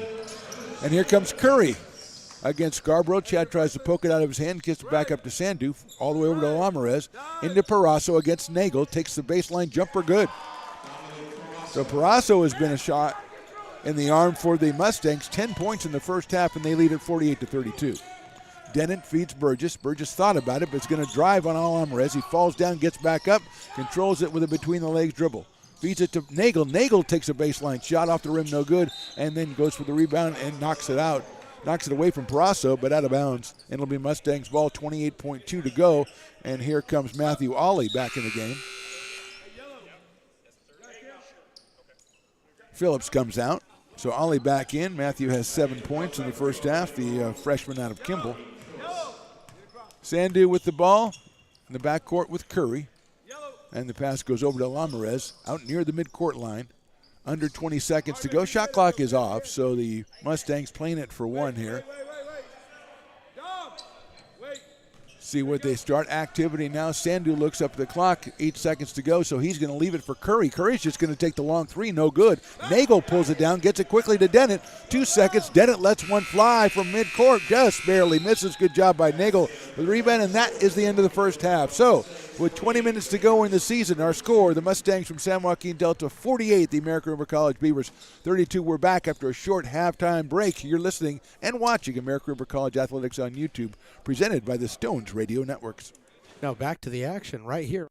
And here comes Curry against Scarborough. Chad tries to poke it out of his hand, gets it back up to Sandu, all the way over to Lamarez, into Parasso against Nagel, takes the baseline jumper, good. So Parasso has been a shot in the arm for the Mustangs, 10 points in the first half, and they lead at 48-32. Dennett feeds Burgess. Burgess thought about it, but it's going to drive on Lamarez. He falls down, gets back up, controls it with a between-the-legs dribble. Feeds it to Nagel. Nagel takes a baseline shot off the rim, no good, and then goes for the rebound and knocks it out. Knocks it away from Parasso, but out of bounds. And it'll be Mustangs ball, 28.2 to go. And here comes Matthew Ollie back in the game. Phillips comes out. So Ollie back in. Matthew has 7 points in the first half, the freshman out of Kimball. Sandu with the ball in the backcourt with Curry. And the pass goes over to Lamarez out near the midcourt line. Under 20 seconds to go. Shot clock is off, so the Mustangs playing it for 1 here. See what they start. Activity now. Sandu looks up at the clock. 8 seconds to go, so he's going to leave it for Curry. Curry's just going to take the long 3. No good. Nagel pulls it down, gets it quickly to Dennett. 2 seconds. Dennett lets one fly from midcourt. Just barely misses. Good job by Nagel with the rebound, and that is the end of the first half. So, with 20 minutes to go in the season, our score, the Mustangs from San Joaquin Delta 48, the American River College Beavers 32. We're back after a short halftime break. You're listening and watching American River College Athletics on YouTube, presented by the Stones Radio Networks. Now back to the action right here.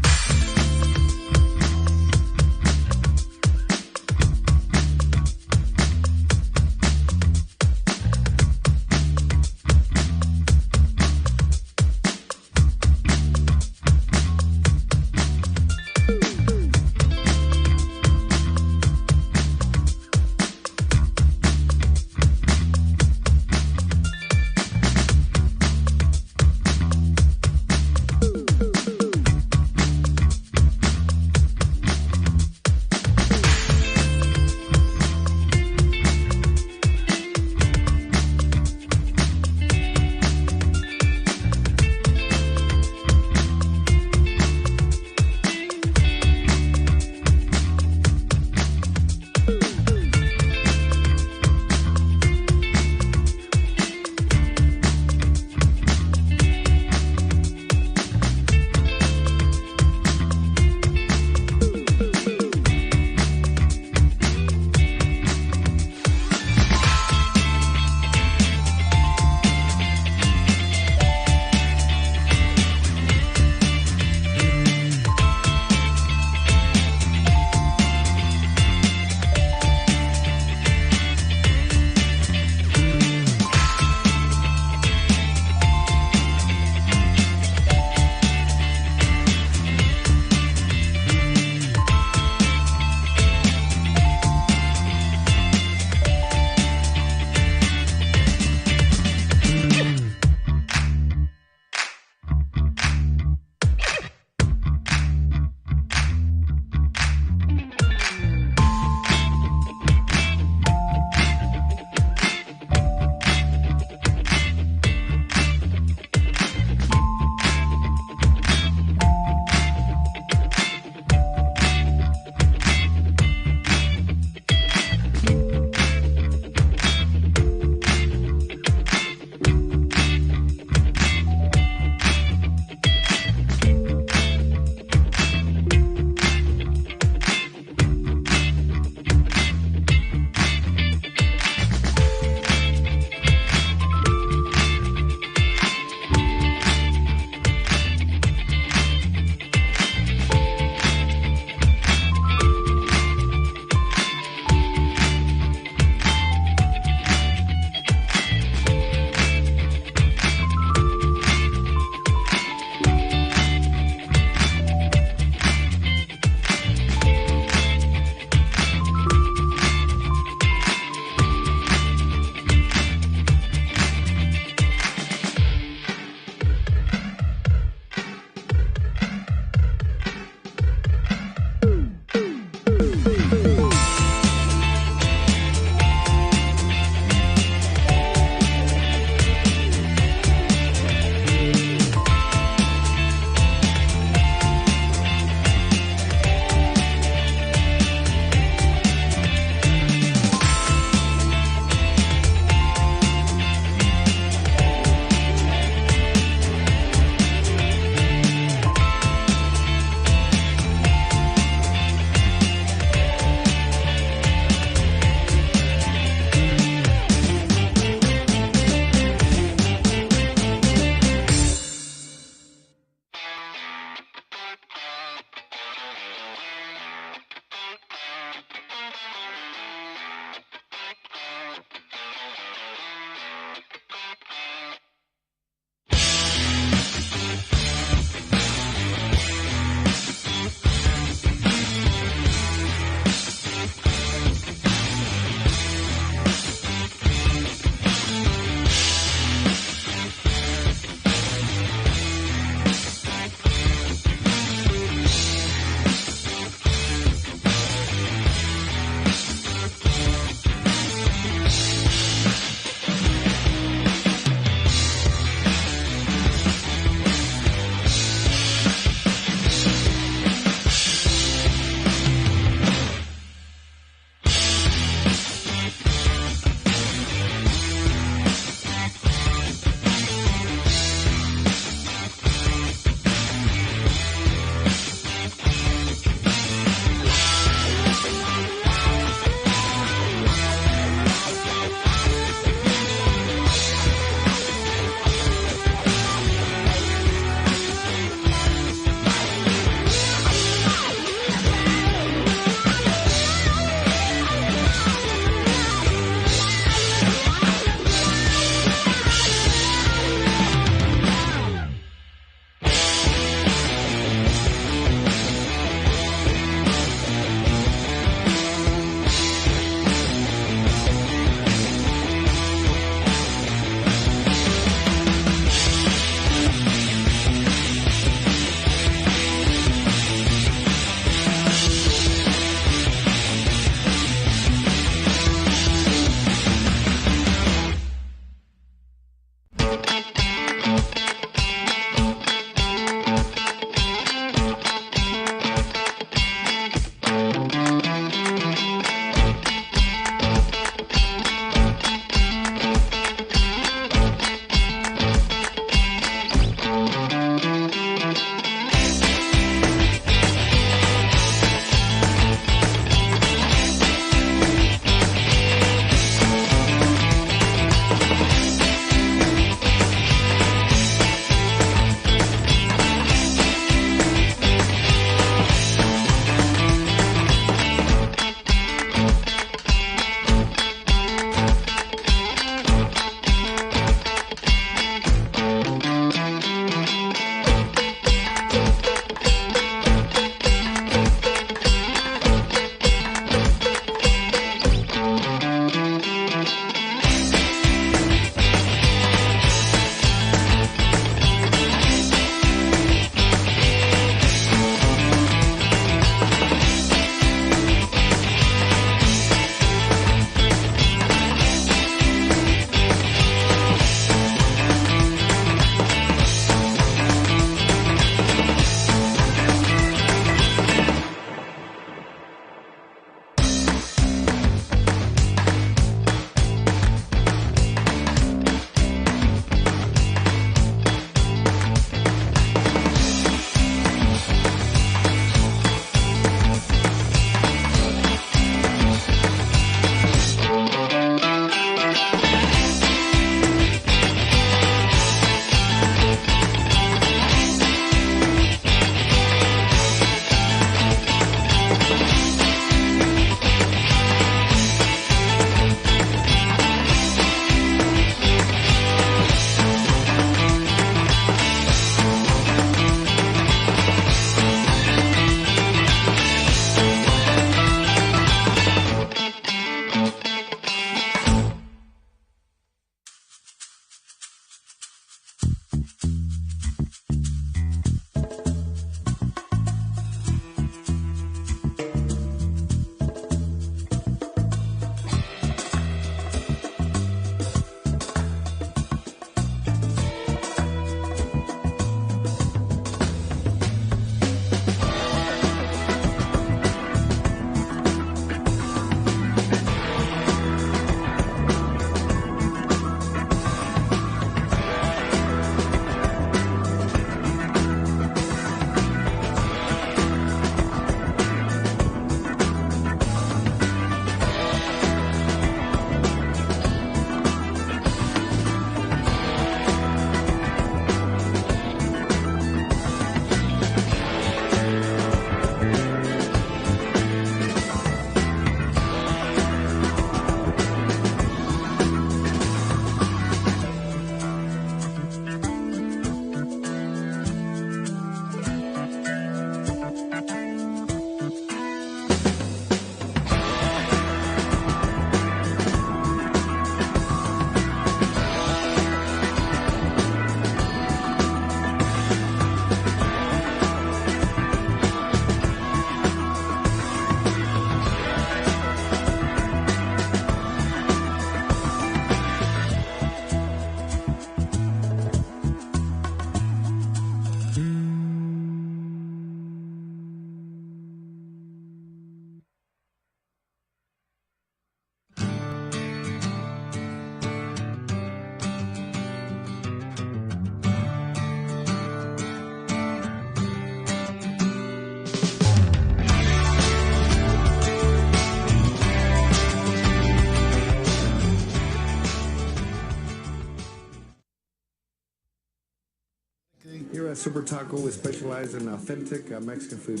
Here at Super Taco, we specialize in authentic Mexican food.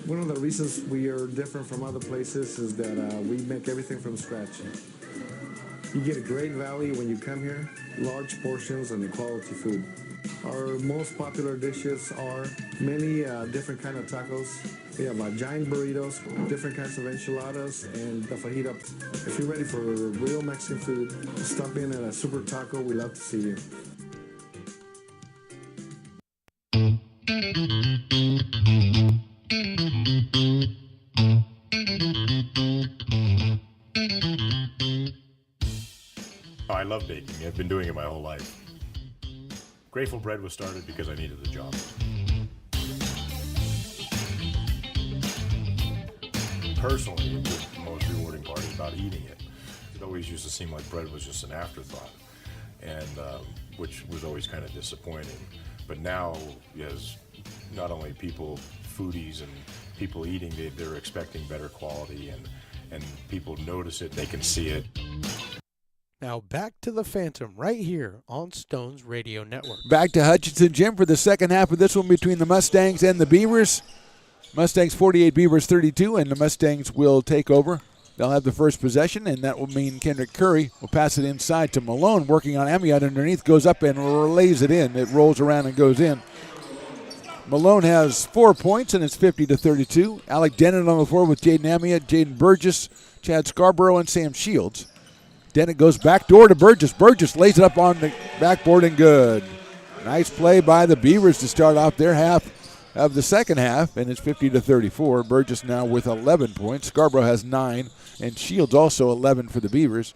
One of the reasons we are different from other places is that we make everything from scratch. You get a great value when you come here, large portions and quality food. Our most popular dishes are many different kind of tacos. We have giant burritos, different kinds of enchiladas, and the fajita. If you're ready for real Mexican food, stop in at a Super Taco. We love to see you. Oh, I love baking. I've been doing it my whole life. Grateful Bread was started because I needed the job. Personally, the most rewarding part is about eating it. It always used to seem like bread was just an afterthought, and which was always kind of disappointing. But now, as not only people, foodies and people eating, they're expecting better quality, and people notice it, they can see it. Now back to the Phantom right here on Stones Radio Network. Back to Hutchinson Gym for the second half of this one between the Mustangs and the Beavers. Mustangs 48, Beavers 32, and the Mustangs will take over. They'll have the first possession, and that will mean Kendrick Curry will pass it inside to Malone, working on Amiot underneath, goes up and lays it in. It rolls around and goes in. Malone has 4 points, and it's 50-32. Alec Dennett on the floor with Jaden Amiot, Jaden Burgess, Chad Scarborough, and Sam Shields. Dennett goes back door to Burgess. Burgess lays it up on the backboard and good. Nice play by the Beavers to start off their half of the second half, and it's 50-34. Burgess now with 11 points. Scarborough has 9, and Shields also 11 for the Beavers.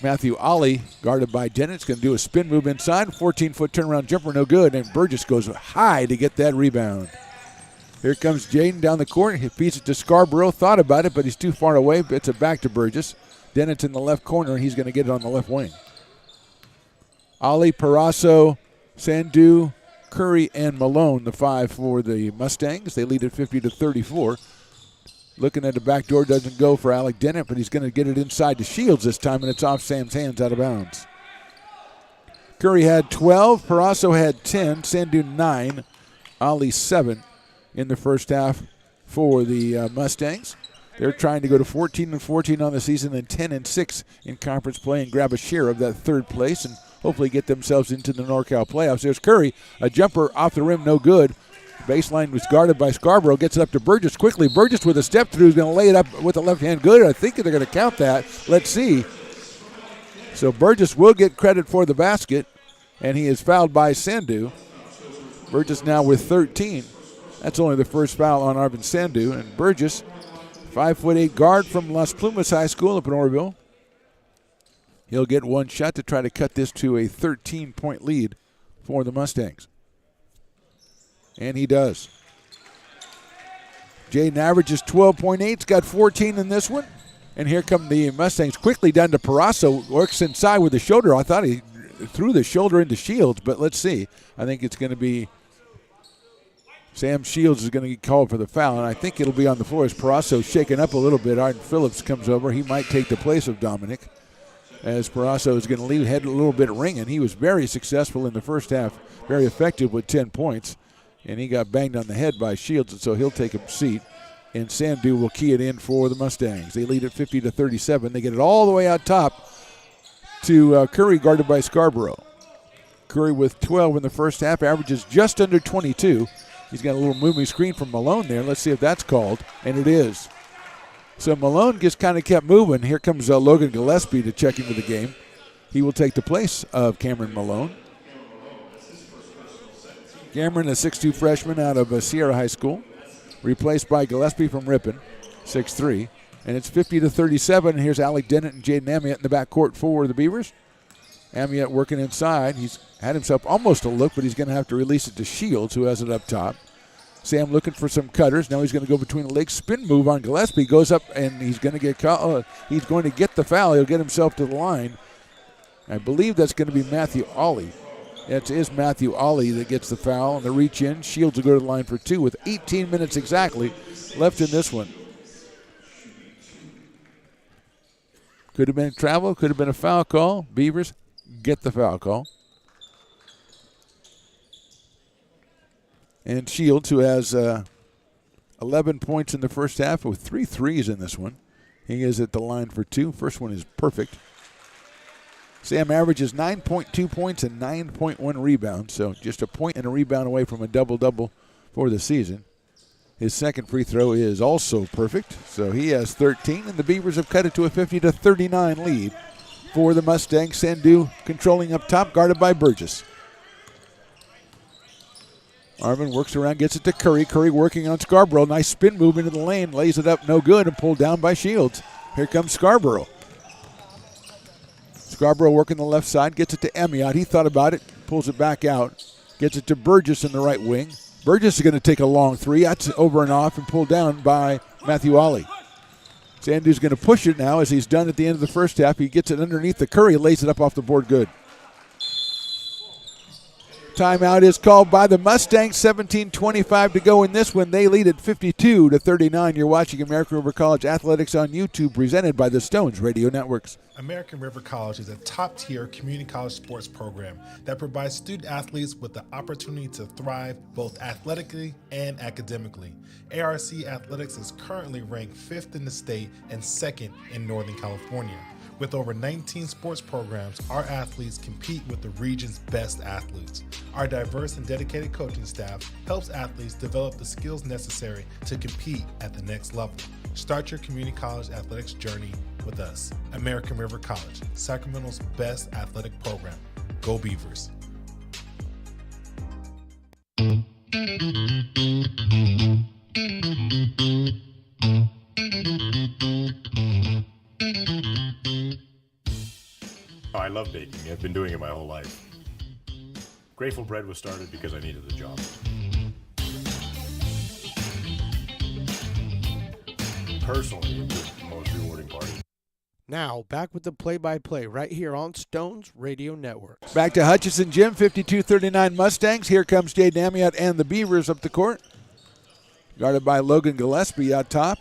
Matthew Ollie, guarded by Dennett, is going to do a spin move inside. 14-foot turnaround jumper, no good, and Burgess goes high to get that rebound. Here comes Jaden down the court. He feeds it to Scarborough. Thought about it, but he's too far away. It's it back to Burgess. Dennett's in the left corner, and he's going to get it on the left wing. Ali, Parasso, Sandu, Curry, and Malone, the 5 for the Mustangs. They lead at 50-34. Looking at the back door, doesn't go for Alec Dennett, but he's going to get it inside to Shields this time, and it's off Sam's hands out of bounds. Curry had 12. Parasso had 10. Sandu 9. Ali 7. In the first half for the Mustangs. They're trying to go to 14-14 on the season and 10-6 in conference play and grab a share of that third place and hopefully get themselves into the NorCal playoffs. There's Curry, a jumper off the rim, no good. Baseline was guarded by Scarborough, gets it up to Burgess quickly. Burgess with a step through is going to lay it up with the left hand good. I think they're going to count that. Let's see. So Burgess will get credit for the basket, and he is fouled by Sandu. Burgess now with 13. That's only the first foul on Arvin Sandu. And Burgess, 5'8" guard from Las Plumas High School up in Oroville. He'll get one shot to try to cut this to a 13-point lead for the Mustangs. And he does. Jaden averages 12.8. He's got 14 in this one. And here come the Mustangs quickly down to Parasso. Works inside with the shoulder. I thought he threw the shoulder into Shields, but let's see. I think it's going to be Sam Shields is going to get called for the foul, and I think it'll be on the floor as Parasso shaken up a little bit. Arden Phillips comes over. He might take the place of Dominic as Parasso is going to leave head a little bit ringing. He was very successful in the first half, very effective with 10 points, and he got banged on the head by Shields, and so he'll take a seat. And Sandu will key it in for the Mustangs. They lead at 50-37. They get it all the way out top to Curry, guarded by Scarborough. Curry with 12 in the first half, averages just under 22. He's got a little moving screen from Malone there. Let's see if that's called, and it is. So Malone just kind of kept moving. Here comes Logan Gillespie to check into the game. He will take the place of Cameron Malone. Cameron, a 6'2 freshman out of Sierra High School, replaced by Gillespie from Ripon, 6'3". And it's 50-37, and here's Alec Dennett and Jaden Amiot in the backcourt for the Beavers. Amiot working inside. He's had himself almost a look, but he's going to have to release it to Shields, who has it up top. Sam looking for some cutters. Now he's going to go between the legs. Spin move on Gillespie. Goes up, and he's going to get he's going to get the foul. He'll get himself to the line. I believe that's going to be Matthew Ollie. It is Matthew Ollie that gets the foul and the reach in. Shields will go to the line for 2 with 18 minutes exactly left in this one. Could have been a travel, could have been a foul call. Beavers get the foul call. And Shields, who has 11 points in the first half with 3 threes in this one. He is at the line for 2. First one is perfect. Sam averages 9.2 points and 9.1 rebounds, so just a point and a rebound away from a double-double for the season. His second free throw is also perfect, so he has 13, and the Beavers have cut it to a 50-39 lead for the Mustangs. Sandhu controlling up top, guarded by Burgess. Arvin works around, gets it to Curry. Curry working on Scarborough. Nice spin move into the lane, lays it up, no good, and pulled down by Shields. Here comes Scarborough. Scarborough working the left side, gets it to Amiot. He thought about it, pulls it back out, gets it to Burgess in the right wing. Burgess is going to take a long three. That's over and off and pulled down by Matthew Ollie. Sandhu's going to push it now, as he's done at the end of the first half. He gets it underneath the Curry, lays it up off the board good. Timeout is called by the Mustangs. 17:25 to go in this one. They lead at 52-39. You're watching American River College Athletics on YouTube, presented by the Stones Radio Networks. American River College is a top-tier community college sports program that provides student athletes with the opportunity to thrive both athletically and academically. ARC Athletics is currently ranked 5th in the state and 2nd in Northern California. With over 19 sports programs, our athletes compete with the region's best athletes. Our diverse and dedicated coaching staff helps athletes develop the skills necessary to compete at the next level. Start your community college athletics journey with us. American River College, Sacramento's best athletic program. Go Beavers. Oh, I love baking. I've been doing it my whole life. Grateful Bread was started because I needed the job. Personally, it was the most rewarding part. Now, back with the play-by-play right here on Stones Radio Network. Back to Hutchinson Gym, 52-39 Mustangs. Here comes Jay Amiot and the Beavers up the court. Guarded by Logan Gillespie out top.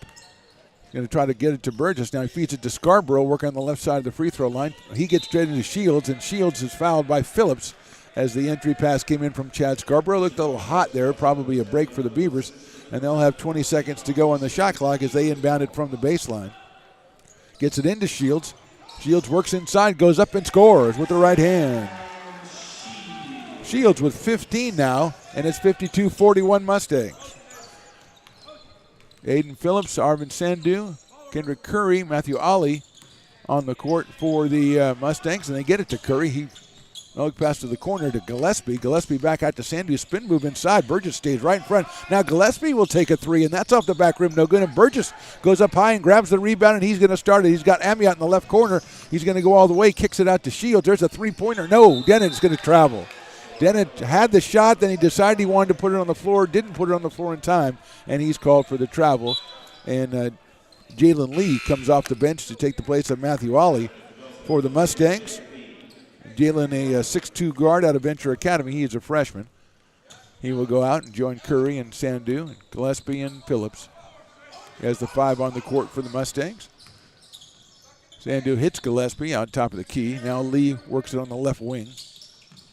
Going to try to get it to Burgess. Now he feeds it to Scarborough, working on the left side of the free throw line. He gets straight into Shields, and Shields is fouled by Phillips as the entry pass came in from Chad Scarborough. Looked a little hot there, probably a break for the Beavers, and they'll have 20 seconds to go on the shot clock as they inbound it from the baseline. Gets it into Shields. Shields works inside, goes up and scores with the right hand. Shields with 15 now, and it's 52-41 Mustangs. Aiden Phillips, Arvin Sandhu, Kendrick Curry, Matthew Ollie on the court for the Mustangs, and they get it to Curry. He pass to the corner to Gillespie. Gillespie back out to Sandhu. Spin move inside. Burgess stays right in front. Now Gillespie will take a three, and that's off the back rim. No good. And Burgess goes up high and grabs the rebound, and he's going to start it. He's got Amiot in the left corner. He's going to go all the way, kicks it out to Shields. There's a three-pointer. No, Dennett is going to travel. Dennett had the shot, then he decided he wanted to put it on the floor, didn't put it on the floor in time, and he's called for the travel. And Jalen Lee comes off the bench to take the place of Matthew Ollie for the Mustangs. Jalen, a 6'2 guard out of Venture Academy. He is a freshman. He will go out and join Curry and Sandhu, and Gillespie and Phillips as the 5 on the court for the Mustangs. Sandhu hits Gillespie on top of the key. Now Lee works it on the left wing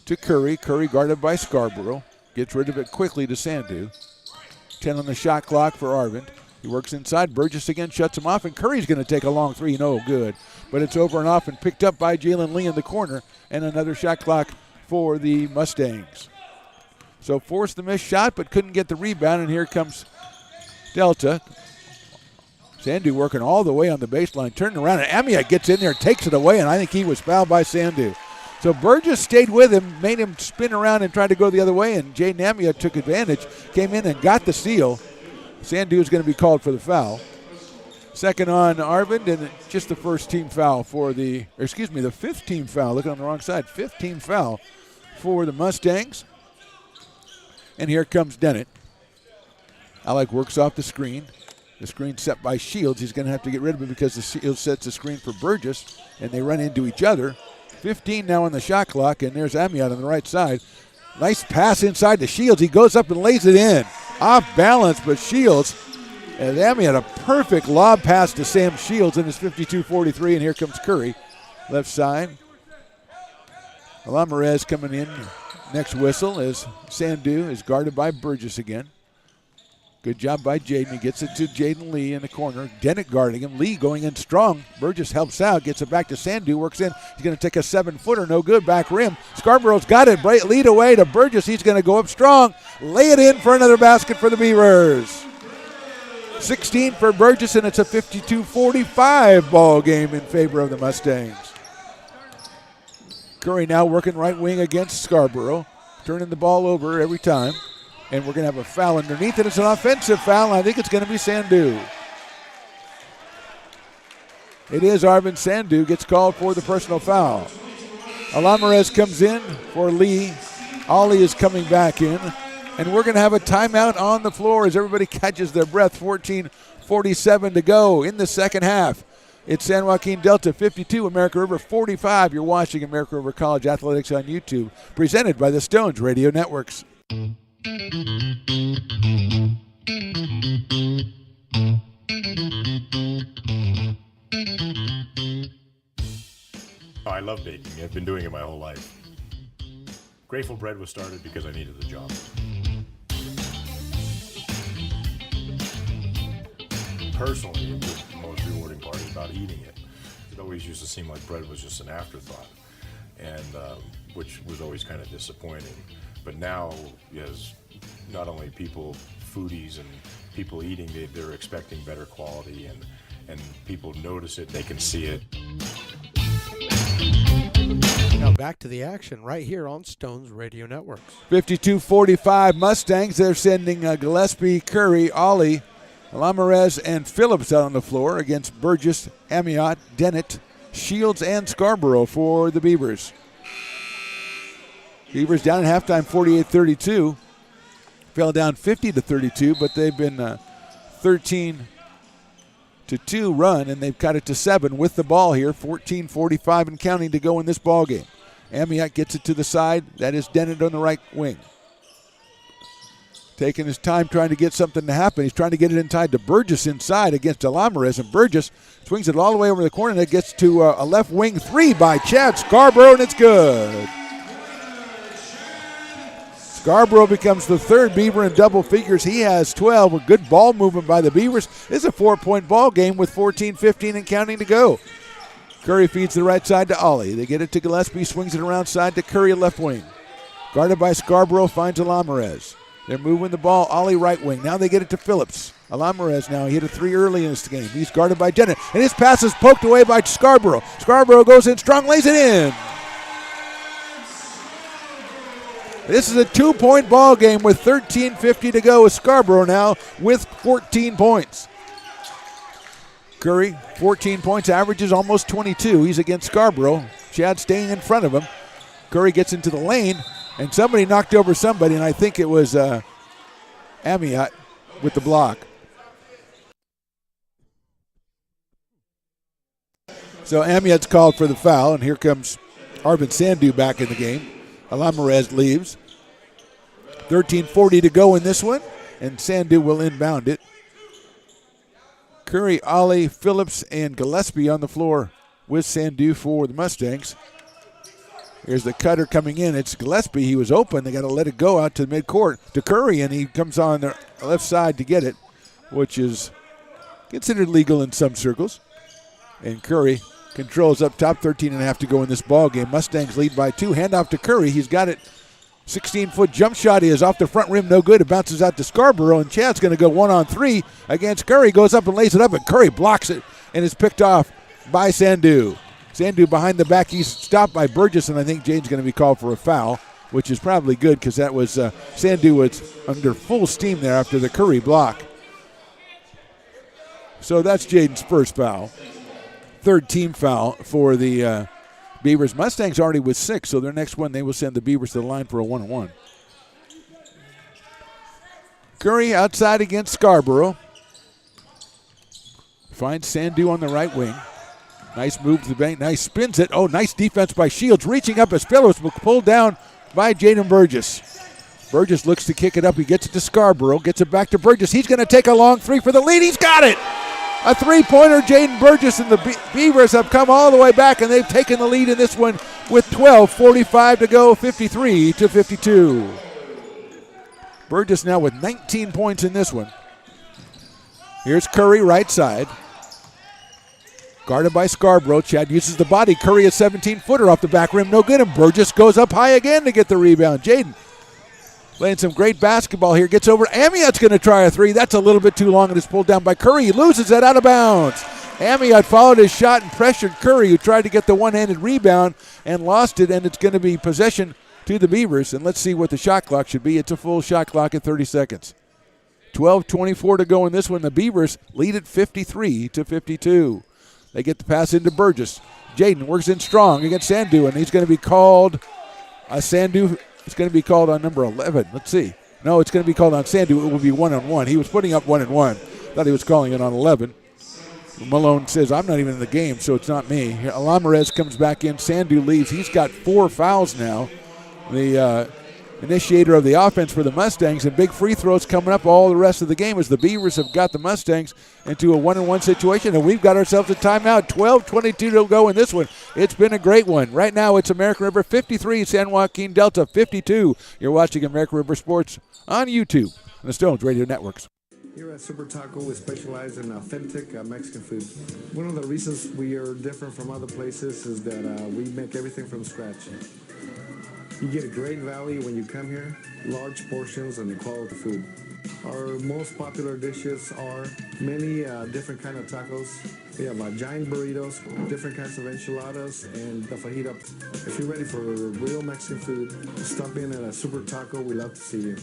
to Curry. Curry guarded by Scarborough. Gets rid of it quickly to Sandhu. 10 on the shot clock for Arvind. He works inside. Burgess again shuts him off, and Curry's going to take a long three. No good. But it's over and off and picked up by Jalen Lee in the corner, and another shot clock for the Mustangs. So forced the missed shot, but couldn't get the rebound, and here comes Delta. Sandhu working all the way on the baseline, turning around, and Amiot gets in there, takes it away, and I think he was fouled by Sandhu. So Burgess stayed with him, made him spin around and tried to go the other way, and Jaden Amiot took advantage, came in and got the steal. Sandhu is going to be called for the foul. Second on Arvind, and just the first team foul for the fifth team foul. Looking on the wrong side. Fifth team foul for the Mustangs. And here comes Dennett. Alec works off the screen. The screen set by Shields. He's going to have to get rid of it because the Shields sets the screen for Burgess, and they run into each other. 15 now on the shot clock, and there's Amiot on the right side. Nice pass inside to Shields. He goes up and lays it in. Off balance, but Shields, and Amiot a perfect lob pass to Sam Shields, and it's 52-43, and here comes Curry. Left side. Alamarez coming in. Next whistle as Sandu is guarded by Burgess again. Good job by Jaden. He gets it to Jaden Lee in the corner. Dennett guarding him. Lee going in strong. Burgess helps out. Gets it back to Sandu. Works in. He's going to take a 7-footer. No good. Back rim. Scarborough's got it. Lead away to Burgess. He's going to go up strong. Lay it in for another basket for the Beavers. 16 for Burgess, and it's a 52-45 ball game in favor of the Mustangs. Curry now working right wing against Scarborough. Turning the ball over every time. And we're going to have a foul underneath it. It's an offensive foul. I think it's going to be Sandu. It is Arvin Sandu gets called for the personal foul. Alamarez comes in for Lee. Ollie is coming back in. And we're going to have a timeout on the floor as everybody catches their breath. 14:47 to go in the second half. It's San Joaquin Delta 52, American River 45. You're watching American River College Athletics on YouTube, presented by the Stones Radio Networks. Oh, I love baking. I've been doing it my whole life. Grateful Bread was started because I needed the job. Personally, the most rewarding part is about eating it. It always used to seem like bread was just an afterthought, and which was always kind of disappointing. But now, as not only people, foodies and people eating, they're expecting better quality, and people notice it, they can see it. Now back to the action right here on Stones Radio Networks. 52-45 Mustangs. They're sending Gillespie, Curry, Ollie, Alamarez, and Phillips out on the floor against Burgess, Amiot, Dennett, Shields, and Scarborough for the Beavers. Beavers down at halftime 48-32. Fell down 50-32, but they've been 13-2 run, and they've cut it to 7 with the ball here. 14:45 and counting to go in this ball game. Amiot gets it to the side. That is Dennett on the right wing. Taking his time trying to get something to happen. He's trying to get it inside to Burgess inside against Alamarez, and Burgess swings it all the way over the corner, and it gets to a left wing three by Chad Scarborough, and it's good. Scarborough becomes the third Beaver in double figures. He has 12 with good ball movement by the Beavers. This is a 4-point ball game with 14:15 and counting to go. Curry feeds the right side to Ollie. They get it to Gillespie, swings it around side to Curry, left wing. Guarded by Scarborough, finds Alamarez. They're moving the ball, Ollie right wing. Now they get it to Phillips. Alamarez now, he hit a 3 early in this game. He's guarded by Dennett, and his pass is poked away by Scarborough. Scarborough goes in strong, lays it in. This is a 2-point ball game with 13:50 to go with Scarborough now with 14 points. Curry, 14 points, averages almost 22. He's against Scarborough. Chad staying in front of him. Curry gets into the lane, and somebody knocked over somebody, and I think it was Amiot with the block. So Amiot's called for the foul, and here comes Arvin Sandu back in the game. Alamarez leaves. 13:40 to go in this one, and Sandu will inbound it. Curry, Ollie, Phillips, and Gillespie on the floor with Sandu for the Mustangs. Here's the cutter coming in. It's Gillespie. He was open. They got to let it go out to midcourt to Curry, and he comes on the left side to get it, which is considered legal in some circles. And Curry controls up top, 13.5 to go in this ball game. Mustangs lead by 2. Handoff to Curry. He's got it. 16-foot jump shot is off the front rim, no good. It bounces out to Scarborough, and Chad's going to go 1-on-3 against Curry. Goes up and lays it up, and Curry blocks it, and is picked off by Sandu. Sandu behind the back. He's stopped by Burgess, and I think Jaden's going to be called for a foul, which is probably good because that was Sandu was under full steam there after the Curry block. So that's Jaden's first foul. Third team foul for the Beavers. Mustangs already with 6, so their next one they will send the Beavers to the line for a 1-on-1. Curry outside against Scarborough. Finds Sandu on the right wing. Nice move to the bank. Nice spins it. Oh, nice defense by Shields. Reaching up as Phillips will pull down by Jaden Burgess. Burgess looks to kick it up. He gets it to Scarborough. Gets it back to Burgess. He's going to take a long 3 for the lead. He's got it. A 3-pointer, Jaden Burgess, and the Beavers have come all the way back, and they've taken the lead in this one with 12:45 to go, 53-52. Burgess now with 19 points in this one. Here's Curry, right side. Guarded by Scarborough. Chad uses the body. Curry, a 17-footer off the back rim. No good. And Burgess goes up high again to get the rebound. Jaden playing some great basketball here. Gets over. Amiot's going to try a three. That's a little bit too long and it's pulled down by Curry. He loses it out of bounds. Amiot followed his shot and pressured Curry, who tried to get the one-handed rebound and lost it. And it's going to be possession to the Beavers. And let's see what the shot clock should be. It's a full shot clock at 30 seconds. 12:24 to go in this one. The Beavers lead at 53-52. They get the pass into Burgess. Jaden works in strong against Sandu, and he's going to be called. Sandu is going to be called on number 11. Let's see. No, it's going to be called on Sandu. It will be 1-on-1. He was putting up 1-and-1. Thought he was calling it on 11. Malone says, I'm not even in the game, so it's not me. Alamarez comes back in. Sandu leaves. He's got 4 fouls now. The initiator of the offense for the Mustangs, and big free throws coming up all the rest of the game as the Beavers have got the Mustangs into a 1-on-1 situation, and we've got ourselves a timeout. 12:22 to go in this one. It's been a great one. Right now it's American River 53, San Joaquin Delta 52. You're watching American River Sports on YouTube and the Stones Radio Networks. Here at Super Taco, we specialize in authentic Mexican food. One of the reasons we are different from other places is that we make everything from scratch. You get a great value when you come here, large portions and quality food. Our most popular dishes are many different kind of tacos. We have giant burritos, different kinds of enchiladas, and the fajita. If you're ready for real Mexican food, stop in at a Super Taco. We'd love to see you.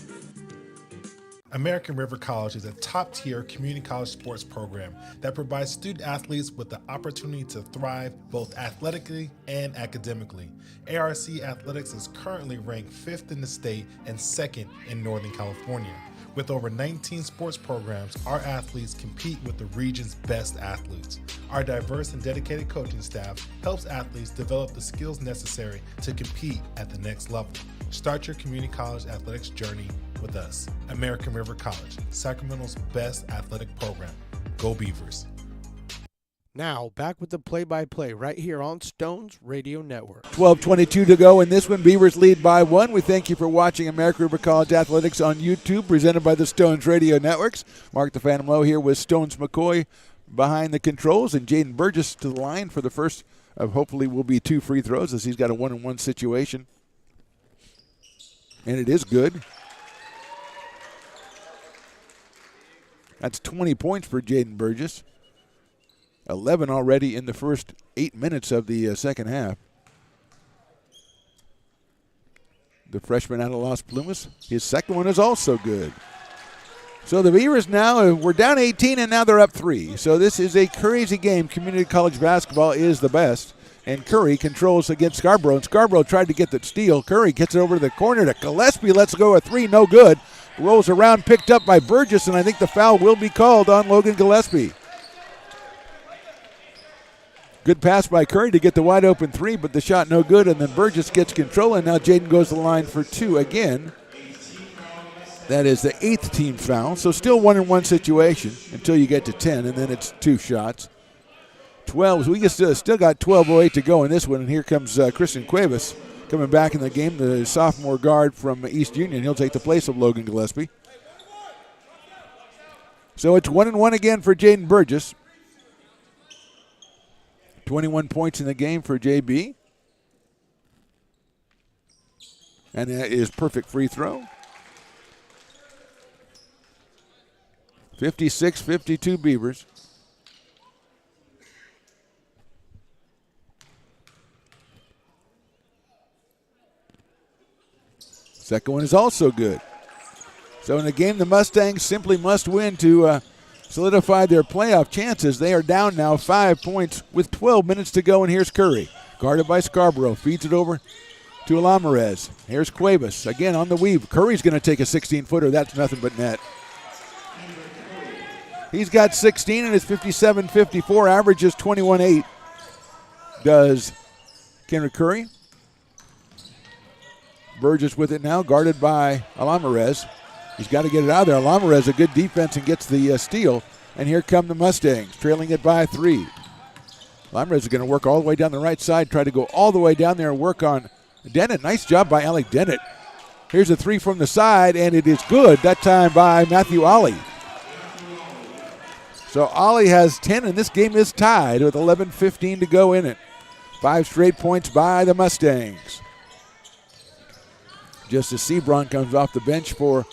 American River College is a top-tier community college sports program that provides student athletes with the opportunity to thrive both athletically and academically. ARC Athletics is currently ranked 5th in the state and 2nd in Northern California. With over 19 sports programs, our athletes compete with the region's best athletes. Our diverse and dedicated coaching staff helps athletes develop the skills necessary to compete at the next level. Start your community college athletics journey with us. American River College, Sacramento's best athletic program. Go Beavers. Now, back with the play-by-play right here on Stones Radio Network. 12:22 to go in this one. Beavers lead by 1. We thank you for watching American River College Athletics on YouTube, presented by the Stones Radio Networks. Mark the Phantom Low here with Stones McCoy behind the controls, and Jaden Burgess to the line for the first of hopefully will be 2 free throws as he's got a 1-on-1 situation. And it is good. That's 20 points for Jaden Burgess. 11 already in the first 8 minutes of the second half. The freshman out of Las Plumas, his second one is also good. So the Beavers now, we're down 18 and now they're up 3. So this is a crazy game. Community college basketball is the best. And Curry controls against Scarborough. And Scarborough tried to get the steal. Curry gets it over to the corner to Gillespie. Let's go a 3, no good. Rolls around, picked up by Burgess, and I think the foul will be called on Logan Gillespie. Good pass by Curry to get the wide open 3, but the shot no good, and then Burgess gets control, and now Jaden goes to the line for 2 again. That is the 8th team foul, so still 1-on-1 situation until you get to 10, and then it's 2 shots. 12, so we still got 12:08 to go in this one, and here comes Christian Cuevas coming back in the game, the sophomore guard from East Union. He'll take the place of Logan Gillespie. So it's 1-on-1 again for Jaden Burgess. 21 points in the game for JB. And that is perfect free throw. 56-52 Beavers. Second one is also good. So in the game, the Mustangs simply must win to solidify their playoff chances. They are down now 5 points with 12 minutes to go, and here's Curry. Guarded by Scarborough. Feeds it over to Alamarez. Here's Cuevas. Again on the weave. Curry's going to take a 16-footer. That's nothing but net. He's got 16 and it's 57-54. Averages 21-8. Does Kendrick Curry. Burgess with it now, guarded by Alamarez. He's got to get it out of there. Alamarez, a good defense, and gets the steal. And here come the Mustangs, trailing it by 3. Lamarez is going to work all the way down the right side, try to go all the way down there and work on Dennett. Nice job by Alec Dennett. Here's a three from the side, and it is good, that time by Matthew Ollie. So Ollie has 10, and this game is tied with 11:15 to go in it. 5 straight points by the Mustangs. Justice Sebron comes off the bench for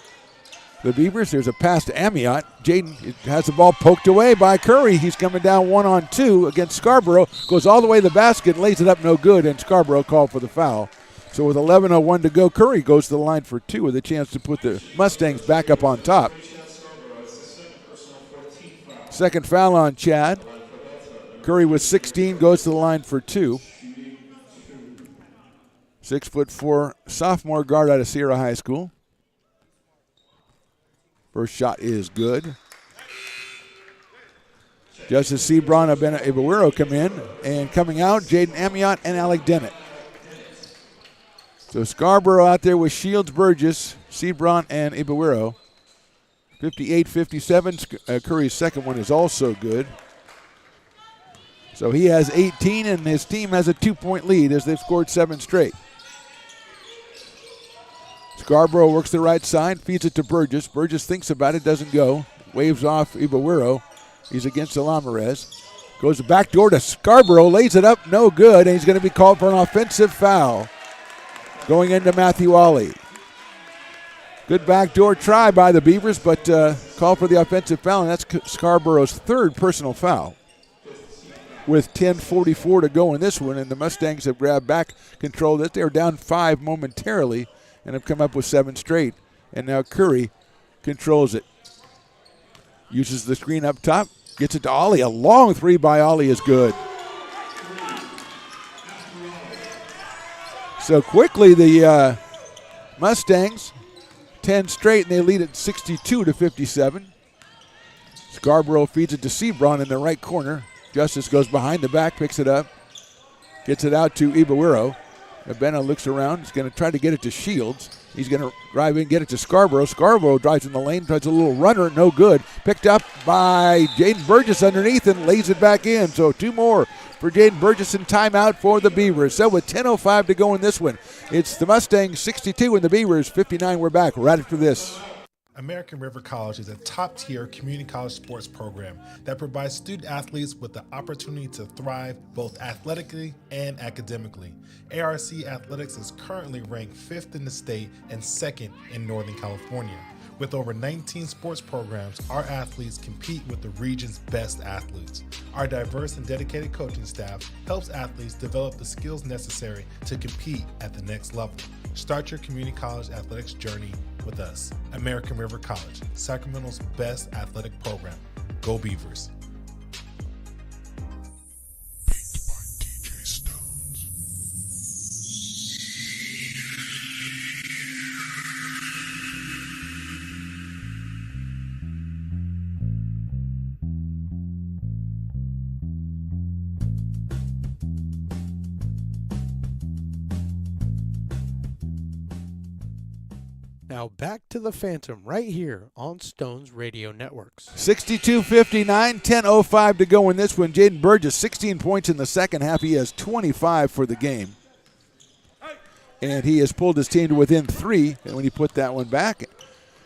the Beavers. There's a pass to Amiot. Jaden has the ball poked away by Curry. He's coming down 1-on-2 against Scarborough. Goes all the way to the basket, lays it up no good, and Scarborough called for the foul. So with 11:01 to go, Curry goes to the line for 2 with a chance to put the Mustangs back up on top. Second foul on Chad. Curry with 16 goes to the line for 2. 6'4" sophomore guard out of Sierra High School. First shot is good. Justice Sebron and Ben Ibaguero come in, and coming out, Jaden Amiot and Alec Dennett. So Scarborough out there with Shields, Burgess, Sebron, and Ibaguero. 58-57. Curry's second one is also good. So he has 18, and his team has a 2-point lead as they've scored 7 straight. Scarborough works the right side, feeds it to Burgess. Burgess thinks about it, doesn't go. Waves off Ibaguero. He's against Lamarez. Goes back door to Scarborough, lays it up, no good, and he's going to be called for an offensive foul going into Matthew Ollie. Good backdoor try by the Beavers, but call for the offensive foul, and that's Scarborough's third personal foul. With 10:44 to go in this one, and the Mustangs have grabbed back control. That they're down 5 momentarily and have come up with 7 straight. And now Curry controls it. Uses the screen up top, gets it to Ollie. A long three by Ollie is good. So quickly the Mustangs, 10 straight, and they lead at 62-57. Scarborough feeds it to Sebron in the right corner. Justice goes behind the back, picks it up, gets it out to Ibaguero. Abena looks around. He's going to try to get it to Shields. He's going to drive in, get it to Scarborough. Scarborough drives in the lane, tries a little runner, no good. Picked up by Jaden Burgess underneath and lays it back in. So 2 more for Jaden Burgess and timeout for the Beavers. So with 10:05 to go in this one, it's the Mustangs 62 and the Beavers 59. We're back right after this. American River College is a top-tier community college sports program that provides student athletes with the opportunity to thrive both athletically and academically. ARC Athletics is currently ranked 5th in the state and 2nd in Northern California. With over 19 sports programs, our athletes compete with the region's best athletes. Our diverse and dedicated coaching staff helps athletes develop the skills necessary to compete at the next level. Start your community college athletics journey with us. American River College, Sacramento's best athletic program. Go Beavers. Now back to the Phantom right here on Stones Radio Networks. 62-59, 10:05 to go in this one. Jaden Burgess, 16 points in the second half. He has 25 for the game. And he has pulled his team to within 3. And when he put that one back,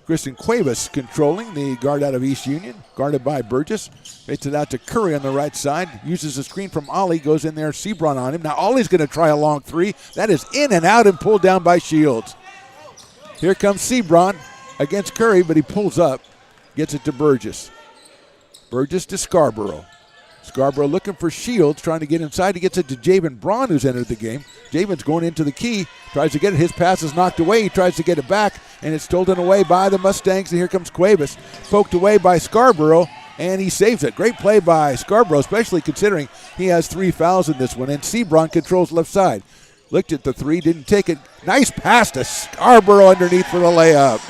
Kristen Cuevas controlling the guard out of East Union, guarded by Burgess. Makes it out to Curry on the right side. Uses a screen from Ollie, goes in there, Sebron on him. Now Ollie's going to try a long 3. That is in and out and pulled down by Shields. Here comes Sebron against Curry, but he pulls up, gets it to Burgess. Burgess to Scarborough. Scarborough looking for Shields, trying to get inside. He gets it to Javen Braun, who's entered the game. Javen's going into the key, tries to get it. His pass is knocked away. He tries to get it back, and it's stolen away by the Mustangs. And here comes Cuevas, poked away by Scarborough, and he saves it. Great play by Scarborough, especially considering he has 3 fouls in this one. And Sebron controls left side. Looked at the 3, didn't take it. Nice pass to Scarborough underneath for the layup.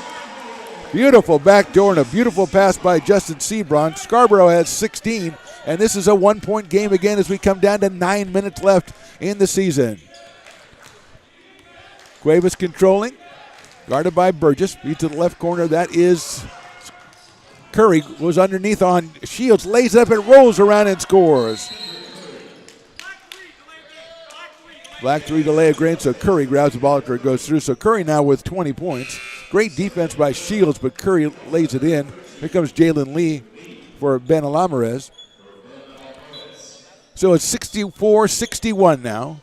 Beautiful backdoor and a beautiful pass by Justin Sebron. Scarborough has 16, and this is a 1-point game again as we come down to 9 minutes left in the season. Cuevas controlling, guarded by Burgess. Beat to the left corner. That is Curry. Was underneath on Shields, lays it up and rolls around and scores. Black 3 delay of grain, so Curry grabs the ball after it goes through. So Curry now with 20 points. Great defense by Shields, but Curry lays it in. Here comes Jalen Lee for Ben Alamarez. So it's 64-61 now.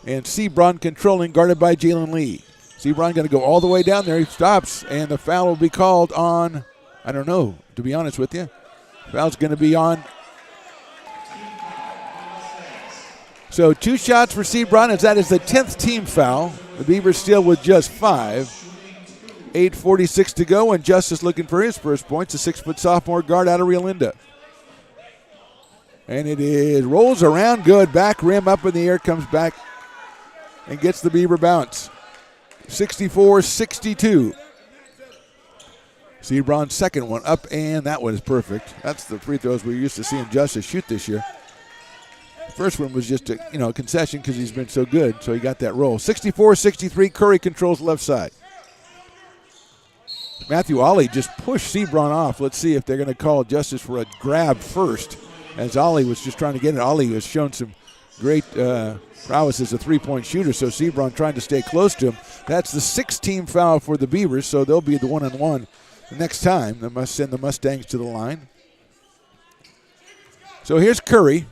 And Sebron controlling, guarded by Jalen Lee. Sebron going to go all the way down there. He stops, and the foul will be called on, I don't know, to be honest with you. Foul's going to be on. So 2 shots for Sebron, as that is the 10th team foul. The Beavers still with just 5. 8:46 to go, and Justice looking for his first points. A 6-foot sophomore guard out of Rio Linda. And it is, rolls around good. Back rim up in the air, comes back and gets the Beaver bounce. 64-62. Sebron's second one up, and that one is perfect. That's the free throws we're used to seeing Justice shoot this year. First one was just a concession because he's been so good, so he got that roll. 64-63, Curry controls left side. Matthew Ollie just pushed Sebron off. Let's see if they're going to call Justice for a grab first, as Ollie was just trying to get it. Ollie has shown some great prowess as a three-point shooter, so Sebron trying to stay close to him. That's the 6th team foul for the Beavers, so they'll be the 1-on-1 the next time. They must send the Mustangs to the line. So here's Curry.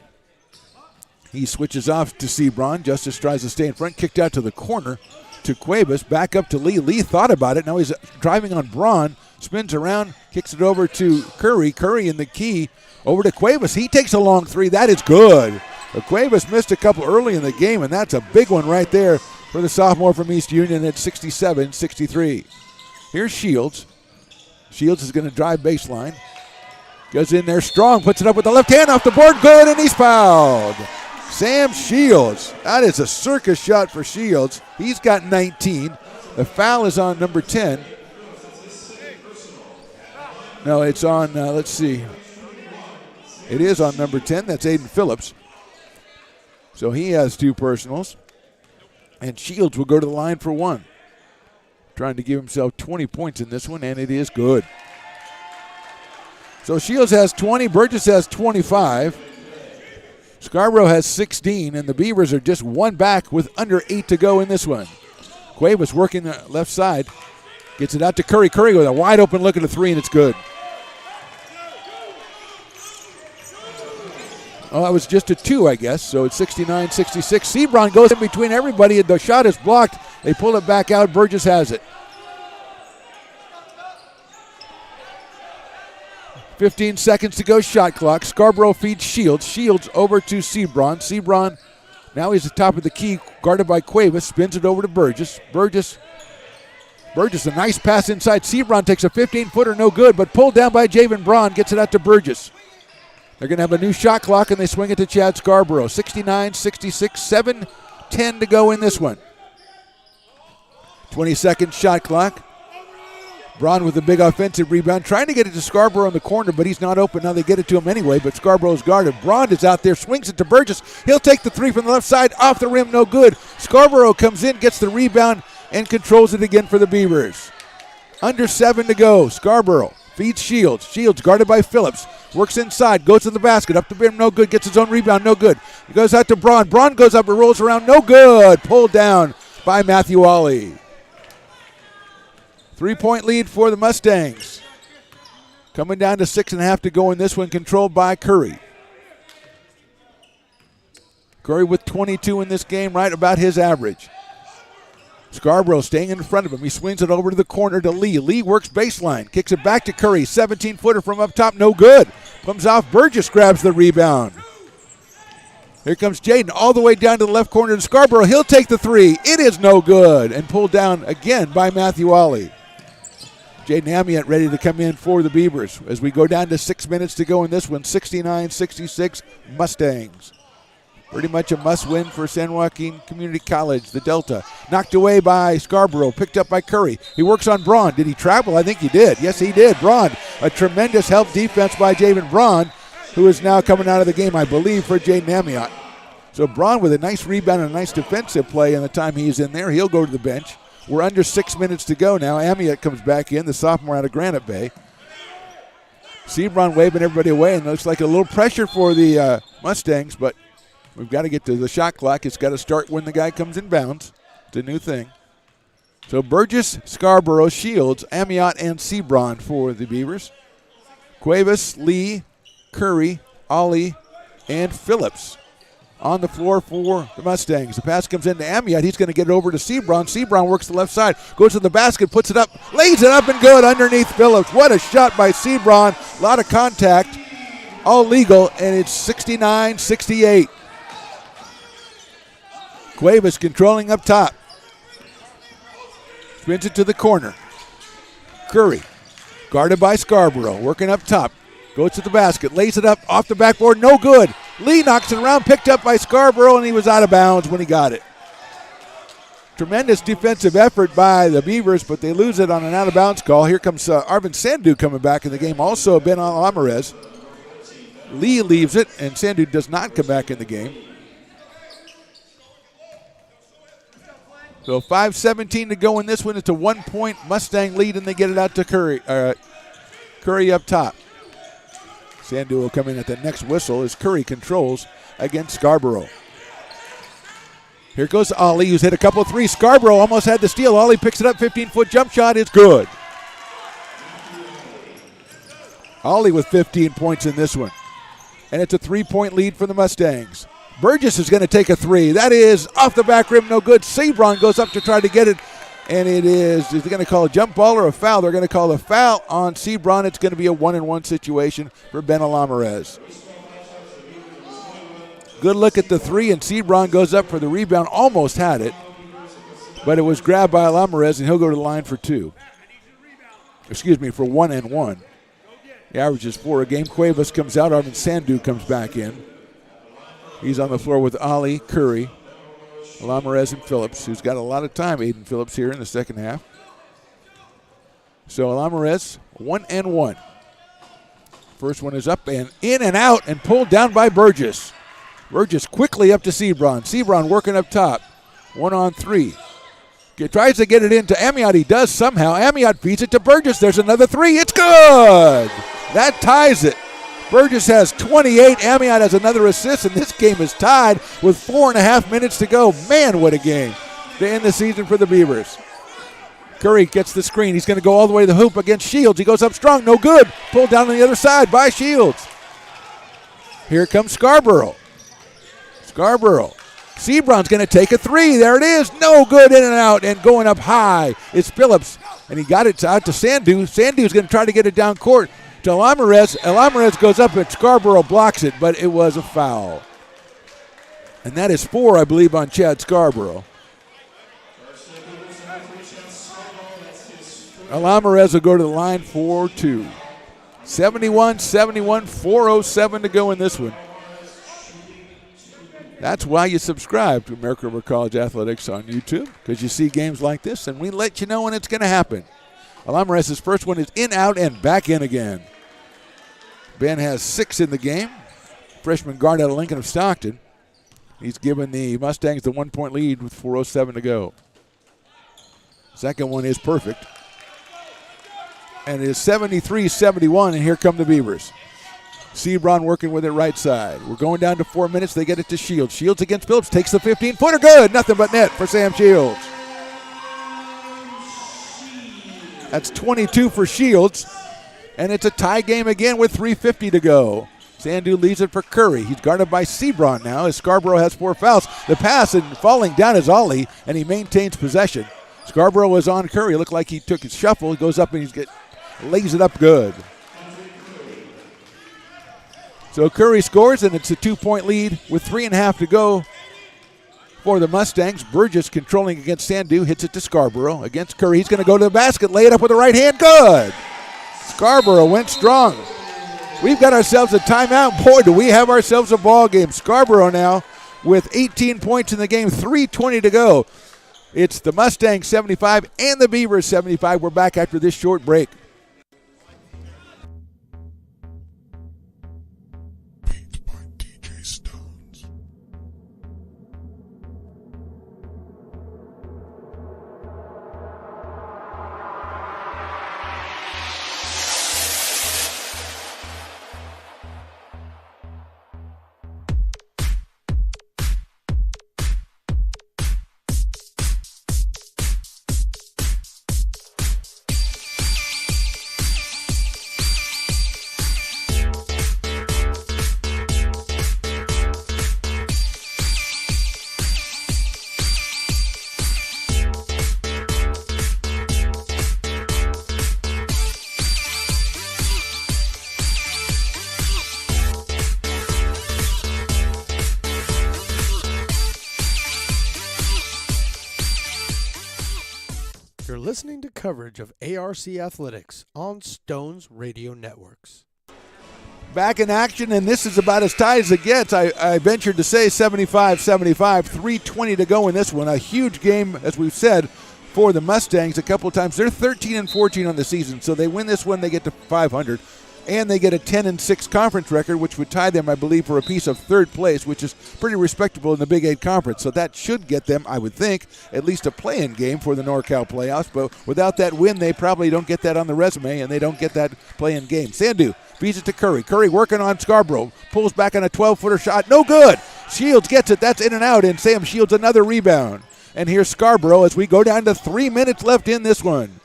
He switches off to Sebron. Justice tries to stay in front. Kicked out to the corner to Cuevas. Back up to Lee. Lee thought about it. Now he's driving on Braun. Spins around. Kicks it over to Curry. Curry in the key. Over to Cuevas. He takes a long 3. That is good. But Cuevas missed a couple early in the game, and that's a big one right there for the sophomore from East Union at 67-63. Here's Shields. Shields is going to drive baseline. Goes in there strong. Puts it up with the left hand off the board. Good, and he's fouled. Sam Shields. That is a circus shot for Shields. He's got 19. The foul is on number 10. No, it's on, let's see. It is on number 10. That's Aiden Phillips. So he has 2 personals. And Shields will go to the line for 1. Trying to give himself 20 points in this one, and it is good. So Shields has 20. Burgess has 25. Scarborough has 16, and the Beavers are just 1 back with under 8 to go in this one. Cuevas working the left side. Gets it out to Curry. Curry with a wide open look at a 3, and it's good. Oh, that was just a 2, I guess, so it's 69-66. Sebron goes in between everybody, and the shot is blocked. They pull it back out. Burgess has it. 15 seconds to go, shot clock. Scarborough feeds Shields. Shields over to Sebron. Sebron, now he's at the top of the key, guarded by Cuevas. Spins it over to Burgess. Burgess, a nice pass inside. Sebron takes a 15-footer, no good, but pulled down by Javen Braun. Gets it out to Burgess. They're going to have a new shot clock, and they swing it to Chad Scarborough. 69-66, 7:10 to go in this one. 20-second shot clock. Braun with a big offensive rebound, trying to get it to Scarborough in the corner, but he's not open. Now they get it to him anyway, but Scarborough's guarded. Braun is out there, swings it to Burgess. He'll take the 3 from the left side, off the rim, no good. Scarborough comes in, gets the rebound, and controls it again for the Beavers. Under 7 to go. Scarborough feeds Shields. Shields guarded by Phillips. Works inside, goes to the basket, up the rim, no good. Gets his own rebound, no good. He goes out to Braun. Braun goes up and rolls around, no good. Pulled down by Matthew Ollie. 3-point lead for the Mustangs. Coming down to 6.5 to go in this one, controlled by Curry. Curry with 22 in this game, right about his average. Scarborough staying in front of him. He swings it over to the corner to Lee. Lee works baseline, kicks it back to Curry. 17-footer from up top, no good. Comes off, Burgess grabs the rebound. Here comes Jaden all the way down to the left corner to Scarborough. He'll take the 3. It is no good, and pulled down again by Matthew Ollie. Jaden Amiot ready to come in for the Beavers as we go down to 6 minutes to go in this one. 69-66 Mustangs. Pretty much a must-win for San Joaquin Community College. The Delta knocked away by Scarborough, picked up by Curry. He works on Braun. Did he travel? I think he did. Yes, he did. Braun, a tremendous help defense by Javen Braun, who is now coming out of the game, I believe, for Jaden Amiot. So Braun with a nice rebound and a nice defensive play in the time he's in there. He'll go to the bench. We're under 6 minutes to go now. Amiot comes back in, the sophomore out of Granite Bay. Sebron waving everybody away, and looks like a little pressure for the Mustangs, but We've got to get to the shot clock. It's got to start when the guy comes in bounds. It's a new thing. So Burgess, Scarborough, Shields, Amiot, and Sebron for the Beavers. Cuevas, Lee, Curry, Ollie, and Phillips on the floor for the Mustangs. The pass comes into Amiot. He's going to get it over to Sebron. Sebron works the left side, goes to the basket, puts it up, lays it up and good underneath Phillips. What a shot by Sebron. A lot of contact, all legal, and it's 69-68. Cuevas controlling up top. Spins it to the corner. Curry, guarded by Scarborough, working up top. Goes to the basket, lays it up off the backboard, no good. Lee knocks it around, picked up by Scarborough, and he was out of bounds when he got it. Tremendous defensive effort by the Beavers, but they lose it on an out-of-bounds call. Here comes Arvin Sandu coming back in the game. Also, Ben Alvarez. Lee leaves it, and Sandu does not come back in the game. So 5:17 to go in this one. It's a 1-point Mustang lead, and they get it out to Curry. Curry up top. Sandu will come in at the next whistle as Curry controls against Scarborough. Here goes Ollie, who's hit a couple of threes. Scarborough almost had the steal. Ollie picks it up, 15-foot jump shot. It's good. Ollie with 15 points in this one. And it's a 3-point lead for the Mustangs. Burgess is going to take a three. That is off the back rim, no good. Sebron goes up to try to get it, and it is they going to call a jump ball or a foul? They're going to call a foul on Sebron. It's going to be a 1-and-1 situation for Ben Alvarez. Good look at the three, and Sebron goes up for the rebound. Almost had it, but it was grabbed by Alvarez, and he'll go to the line for two. For 1-and-1. He averages 4 a game. Cuevas comes out. Arvin Sandu comes back in. He's on the floor with Ollie, Curry, Alvarez, and Phillips, who's got a lot of time, Aiden Phillips, here in the second half. So Alvarez, 1-and-1. First one is up and in and out and pulled down by Burgess. Burgess quickly up to Sebron. Sebron working up top. 1-on-3. Tries to get it into Amiot. He does somehow. Amiot feeds it to Burgess. There's another three. It's good. That ties it. Burgess has 28. Amiot has another assist, and this game is tied with 4.5 minutes to go. Man, what a game to end the season for the Beavers. Curry gets the screen. He's going to go all the way to the hoop against Shields. He goes up strong. No good. Pulled down on the other side by Shields. Here comes Scarborough. Sebron's going to take a three. There it is. No good, in and out, and going up high. It's Phillips, and he got it out to Sandu. Sandu's going to try to get it down court to Alvarez. Alvarez goes up, and Scarborough blocks it, but it was a foul. And that is 4, I believe, on Chad Scarborough. Alvarez will go to the line for 2. 71-71, 4:07 to go in this one. That's why you subscribe to American River College Athletics on YouTube, because you see games like this, and we let you know when it's going to happen. Alvarez's first one is in, out, and back in again. Ben has 6 in the game. Freshman guard out of Lincoln of Stockton. He's given the Mustangs the 1-point lead with 4:07 to go. Second one is perfect. And it is 73-71, and here come the Beavers. Sebron working with it right side. We're going down to 4 minutes. They get it to Shields. Shields against Phillips. Takes the 15-footer. Good. Nothing but net for Sam Shields. That's 22 for Shields. And it's a tie game again with 3:50 to go. Sandu leaves it for Curry. He's guarded by Sebron now as Scarborough has 4 fouls. The pass and falling down is Ollie, and he maintains possession. Scarborough was on Curry. It looked like he took his shuffle. He goes up and lays it up good. So Curry scores, and it's a 2-point lead with 3.5 to go for the Mustangs. Burgess controlling against Sandu, hits it to Scarborough against Curry. He's going to go to the basket, lay it up with the right hand. Good. Scarborough went strong. We've got ourselves a timeout. Boy, do we have ourselves a ball game. Scarborough now with 18 points in the game, 3:20 to go. It's the Mustangs 75 and the Beavers 75. We're back after this short break. listening to coverage of ARC Athletics on Stones Radio Networks. Back in action, and this is about as tight as it gets. I ventured to say 75-75, 3:20 to go in this one. A huge game, as we've said, for the Mustangs a couple of times. They're 13-14 on the season, so they win this one, they get to 500. And they get a 10-6 conference record, which would tie them, I believe, for a piece of third place, which is pretty respectable in the Big 8 Conference. So that should get them, I would think, at least a play-in game for the NorCal playoffs. But without that win, they probably don't get that on the resume, and they don't get that play-in game. Sandu feeds it to Curry. Curry working on Scarborough. Pulls back on a 12-footer shot. No good. Shields gets it. That's in and out, and Sam Shields another rebound. And here's Scarborough as we go down to 3 minutes left in this one.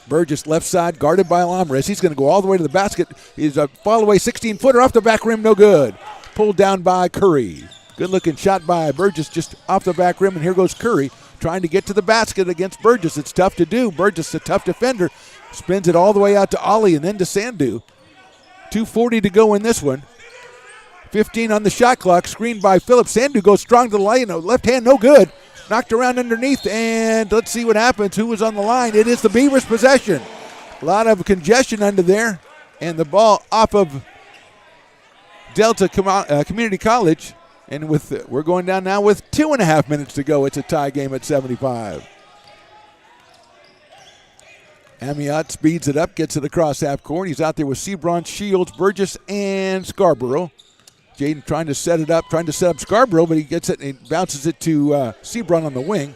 Burgess left side, guarded by Alamares. He's going to go all the way to the basket. He's a fall-away 16-footer off the back rim, no good. Pulled down by Curry. Good-looking shot by Burgess just off the back rim, and here goes Curry trying to get to the basket against Burgess. It's tough to do. Burgess, a tough defender, spins it all the way out to Ollie and then to Sandu. 2:40 to go in this one. 15 on the shot clock, screened by Phillips. Sandu goes strong to the line. Left hand, no good. Knocked around underneath, and let's see what happens. Who was on the line? It is the Beavers' possession. A lot of congestion under there, and the ball off of Delta Community College. And we're going down now with 2.5 minutes to go. It's a tie game at 75. Amiot speeds it up, gets it across half court. He's out there with Sebron, Shields, Burgess, and Scarborough. Jaden trying to set up Scarborough, but he gets it and bounces it to Sebron on the wing.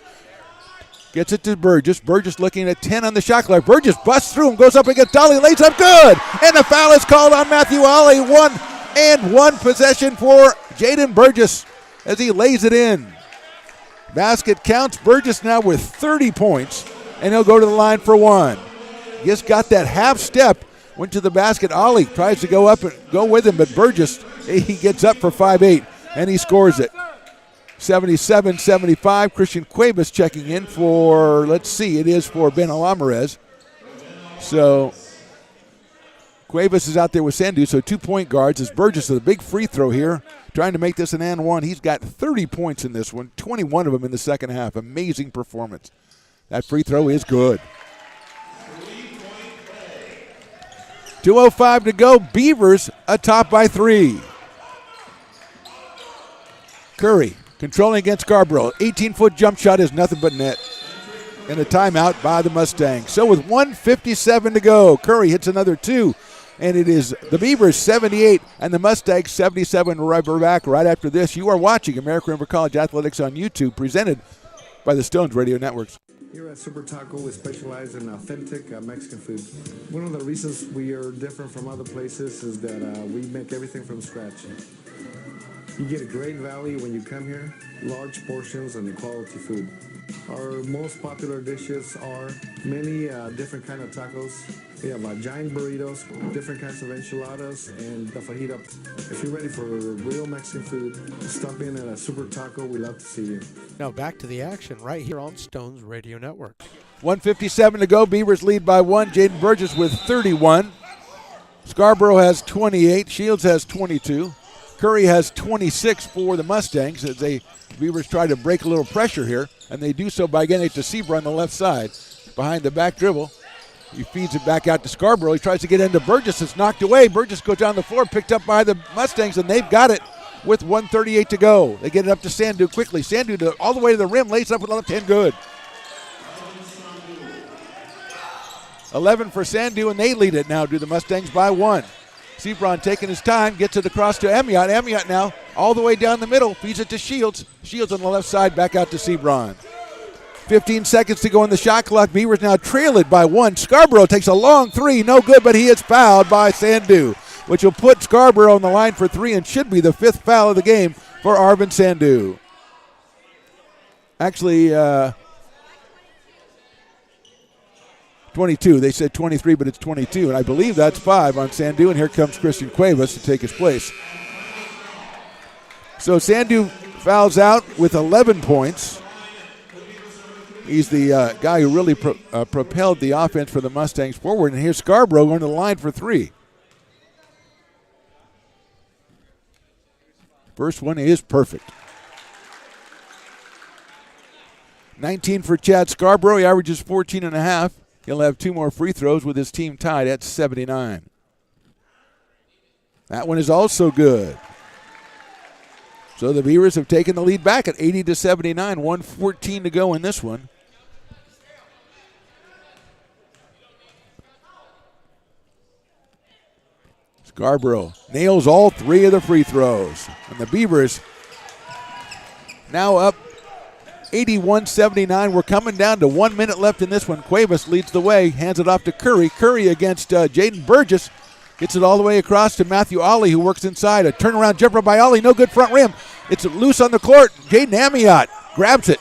Gets it to Burgess. Burgess looking at 10 on the shot clock. Burgess busts through him, goes up against Ollie, lays up good. And the foul is called on Matthew Ollie. 1-and-1 possession for Jaden Burgess as he lays it in. Basket counts. Burgess now with 30 points, and he'll go to the line for one. Just got that half step, went to the basket. Ollie tries to go up and go with him, but Burgess, he gets up for 5'8", and he scores it. 77-75. Christian Cuevas checking in for, let's see, it is for Ben Alamares. So Cuevas is out there with Sandu, so 2-point guards. As Burgess with a big free throw here, trying to make this an and one. He's got 30 points in this one, 21 of them in the second half. Amazing performance. That free throw is good. 2:05 to go. Beavers atop by 3. Curry controlling against Scarborough. 18-foot jump shot is nothing but net. And a timeout by the Mustangs. So with 1:57 to go, Curry hits another two. And it is the Beavers 78 and the Mustangs 77. Right back right after this. You are watching American River College Athletics on YouTube, presented by the Stones Radio Networks. Here at Super Taco, we specialize in authentic Mexican food. One of the reasons we are different from other places is that we make everything from scratch. You get a great value when you come here, large portions and quality food. Our most popular dishes are many different kind of tacos. We have giant burritos, different kinds of enchiladas, and the fajita. If you're ready for real Mexican food, stop in at a Super Taco. We'd love to see you. Now back to the action right here on Stones Radio Network. 1:57 to go. Beavers lead by 1. Jaden Burgess with 31. Scarborough has 28. Shields has 22. Curry has 26 for the Mustangs as the Beavers try to break a little pressure here, and they do so by getting it to Sebra on the left side. Behind the back dribble. He feeds it back out to Scarborough. He tries to get into Burgess. It's knocked away. Burgess goes down the floor, picked up by the Mustangs, and they've got it with 1:38 to go. They get it up to Sandu quickly. Sandu all the way to the rim, lays up with a left hand good. 11 for Sandu, and they lead it now to the Mustangs by 1. Sebron taking his time, gets it across to Amiot. Amiot now all the way down the middle, feeds it to Shields. Shields on the left side, back out to Sebron. 15 seconds to go in the shot clock. Beavers now trail it by 1. Scarborough takes a long three, no good, but he is fouled by Sandu, which will put Scarborough on the line for 3 and should be the 5th foul of the game for Arvin Sandu. Actually, 22. They said 23, but it's 22, and I believe that's 5 on Sandu, and here comes Christian Cuevas to take his place. So Sandu fouls out with 11 points. He's the guy who really propelled the offense for the Mustangs forward, and here's Scarborough going to the line for 3. First one is perfect. 19 for Chad Scarborough. He averages 14 and a half. He'll have 2 more free throws with his team tied at 79. That one is also good. So the Beavers have taken the lead back at 80-79. 1:14 to go in this one. Scarborough nails all 3 of the free throws. And the Beavers now up 81-79. We're coming down to 1 minute left in this one. Cuevas leads the way, hands it off to Curry. Curry against Jaden Burgess. Gets it all the way across to Matthew Ollie, who works inside. A turnaround jumper by Ollie, no good front rim. It's loose on the court. Jaden Amiot grabs it.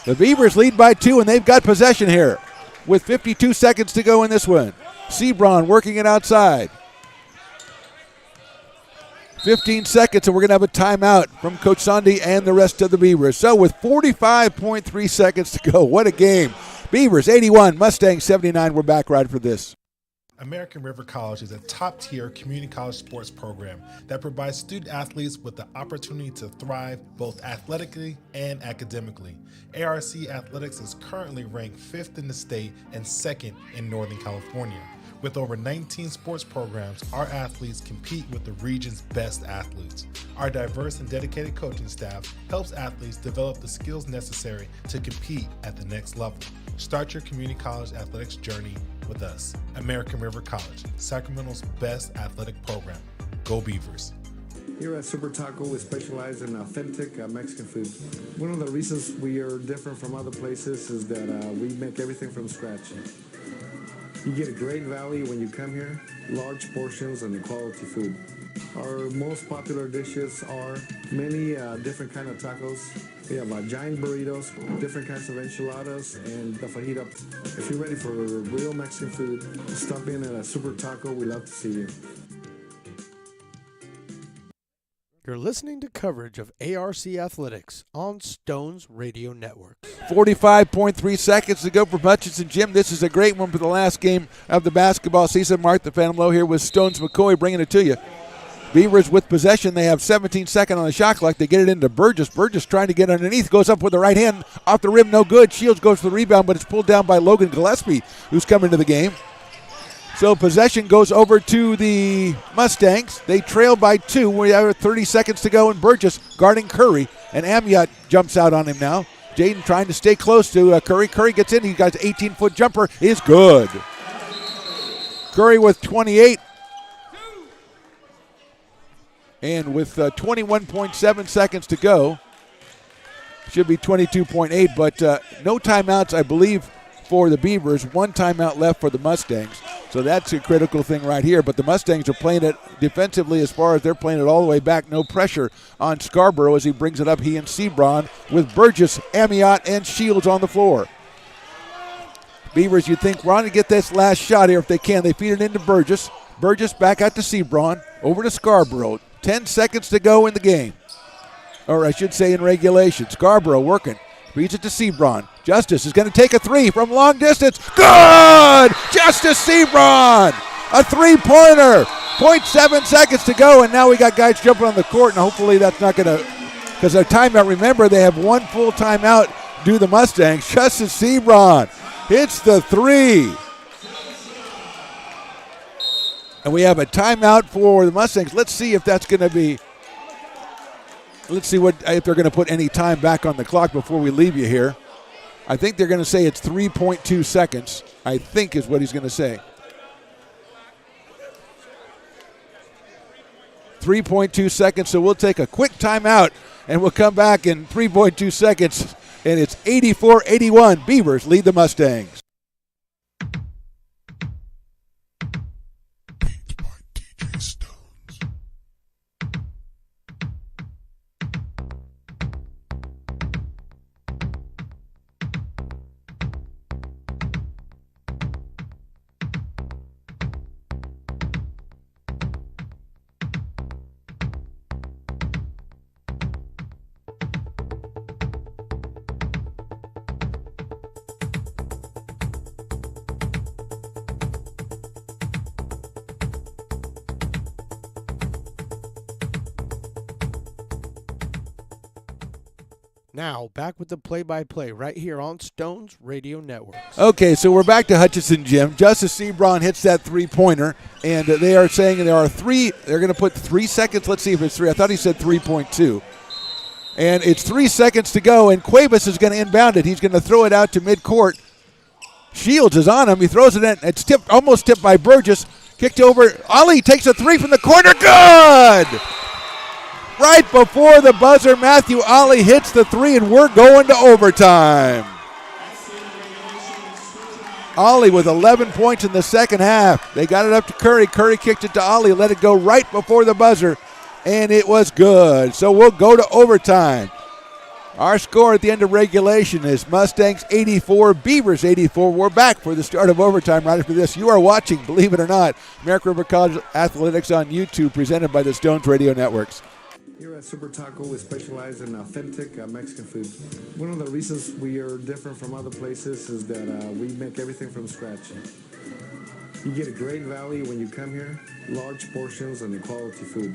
The Beavers lead by 2, and they've got possession here with 52 seconds to go in this one. Sebron working it outside. 15 seconds, and we're going to have a timeout from Coach Sandy and the rest of the Beavers. So with 45.3 seconds to go, what a game. Beavers 81, Mustangs 79. We're back right for this. American River College is a top-tier community college sports program that provides student athletes with the opportunity to thrive both athletically and academically. ARC Athletics is currently ranked 5th in the state and 2nd in Northern California. With over 19 sports programs, our athletes compete with the region's best athletes. Our diverse and dedicated coaching staff helps athletes develop the skills necessary to compete at the next level. Start your community college athletics journey with us. American River College, Sacramento's best athletic program. Go Beavers. Here at Super Taco, we specialize in authentic Mexican food. One of the reasons we are different from other places is that we make everything from scratch. You get a great value when you come here, large portions and quality food. Our most popular dishes are many different kind of tacos. We have giant burritos, different kinds of enchiladas, and the fajita. If you're ready for real Mexican food, stop in at a Super Taco. We love to see you. You're listening to coverage of ARC Athletics on Stones Radio Network. 45.3 seconds to go for Hutchinson Gym. This is a great one for the last game of the basketball season. Mark the Phantom Low here with Stones McCoy bringing it to you. Beavers with possession. They have 17 seconds on the shot clock. They get it into Burgess. Burgess trying to get underneath. Goes up with the right hand. Off the rim, no good. Shields goes for the rebound, but it's pulled down by Logan Gillespie, who's coming to the game. So possession goes over to the Mustangs. They trail by 2. We have 30 seconds to go, and Burgess guarding Curry. And Amiot jumps out on him now. Jaden trying to stay close to Curry. Curry gets in. He got an 18-foot jumper. Is good. Curry with 28. And with 21.7 seconds to go, should be 22.8, but no timeouts, I believe, for the Beavers. 1 timeout left for the Mustangs. So that's a critical thing right here. But the Mustangs are playing it defensively as far as they're playing it all the way back. No pressure on Scarborough as he brings it up, he and Sebron, with Burgess, Amiot, and Shields on the floor. Beavers, you think, want to get this last shot here if they can. They feed it into Burgess. Burgess back out to Sebron, over to Scarborough. 10 seconds to go in the game. Or I should say in regulation. Scarborough working. Feeds it to Sebron. Justice is going to take a 3 from long distance. Good! Justice Sebron! A 3-pointer. 0.7 seconds to go, and now we got guys jumping on the court, and hopefully that's not going to, because a timeout, remember, they have 1 full timeout due the Mustangs. Justice Sebron hits the 3. And we have a timeout for the Mustangs. Let's see if that's going to be, let's see if they're going to put any time back on the clock before we leave you here. I think they're going to say it's 3.2 seconds, I think is what he's going to say. 3.2 seconds, so we'll take a quick timeout, and we'll come back in 3.2 seconds, and it's 84-81. Beavers lead the Mustangs. Now, back with the play-by-play right here on Stones Radio Network. Okay, so we're back to Hutchinson Gym. Justice Sebron hits that three-pointer, and they are saying there are three. They're going to put 3 seconds. Let's see if it's three. I thought he said 3.2. And it's 3 seconds to go, and Cuevas is going to inbound it. He's going to throw it out to midcourt. Shields is on him. He throws it in. It's tipped, almost tipped by Burgess. Kicked over. Ali takes a three from the corner. Good! Right before the buzzer, Matthew Ali hits the three, and we're going to overtime. Ali with 11 points in the second half. They got it up to Curry. Curry kicked it to Ali, let it go right before the buzzer, and it was good. So we'll go to overtime. Our score at the end of regulation is Mustangs 84, Beavers 84. We're back for the start of overtime right after this. You are watching, believe it or not, American River College Athletics on YouTube, presented by the Stones Radio Networks. Here at Super Taco, we specialize in authentic Mexican food. One of the reasons we are different from other places is that we make everything from scratch. You get a great value when you come here, large portions and quality food.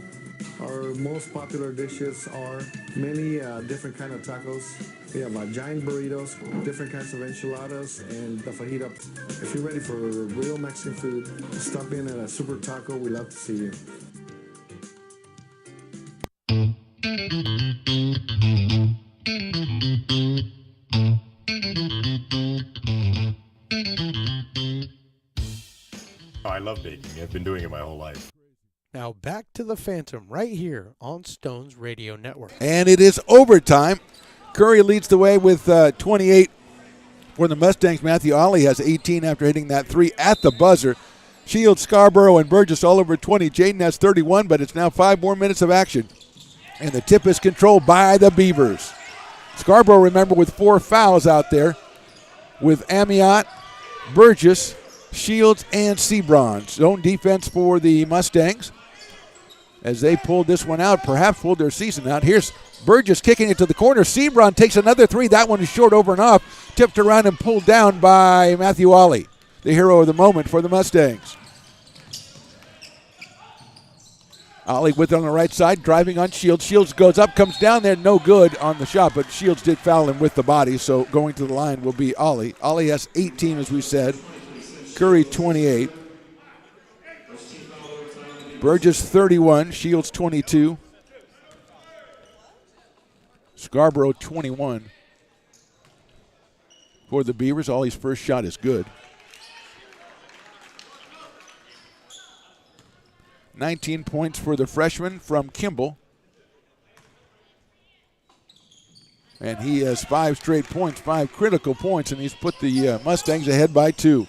Our most popular dishes are many different kind of tacos. We have giant burritos, different kinds of enchiladas, and the fajita. If you're ready for real Mexican food, stop in at a Super Taco. We love to see you. Oh, I love baking. I've been doing it my whole life. Now back to the Phantom right here on Stones Radio Network. And it is overtime. Curry leads the way with 28 for the Mustangs. Matthew Ali has 18 after hitting that three at the buzzer. Shields, Scarborough, and Burgess all over 20. Jaden has 31, but it's now 5 more minutes of action. And the tip is controlled by the Beavers. Scarborough, remember, with 4 fouls out there with Amiot, Burgess, Shields, and Sebron. Zone defense for the Mustangs as they pulled this one out, perhaps pulled their season out. Here's Burgess kicking it to the corner. Sebron takes another three. That one is short over and off. Tipped around and pulled down by Matthew Ali, the hero of the moment for the Mustangs. Ali with it on the right side, driving on Shields. Shields goes up, comes down there, no good on the shot, but Shields did foul him with the body, so going to the line will be Ali. Ali has 18, as we said. Curry 28. Burgess 31, Shields 22. Scarborough 21. For the Beavers, Ali's first shot is good. 19 points for the freshman from Kimball. And he has 5 straight points, 5 critical points, and he's put the Mustangs ahead by 2.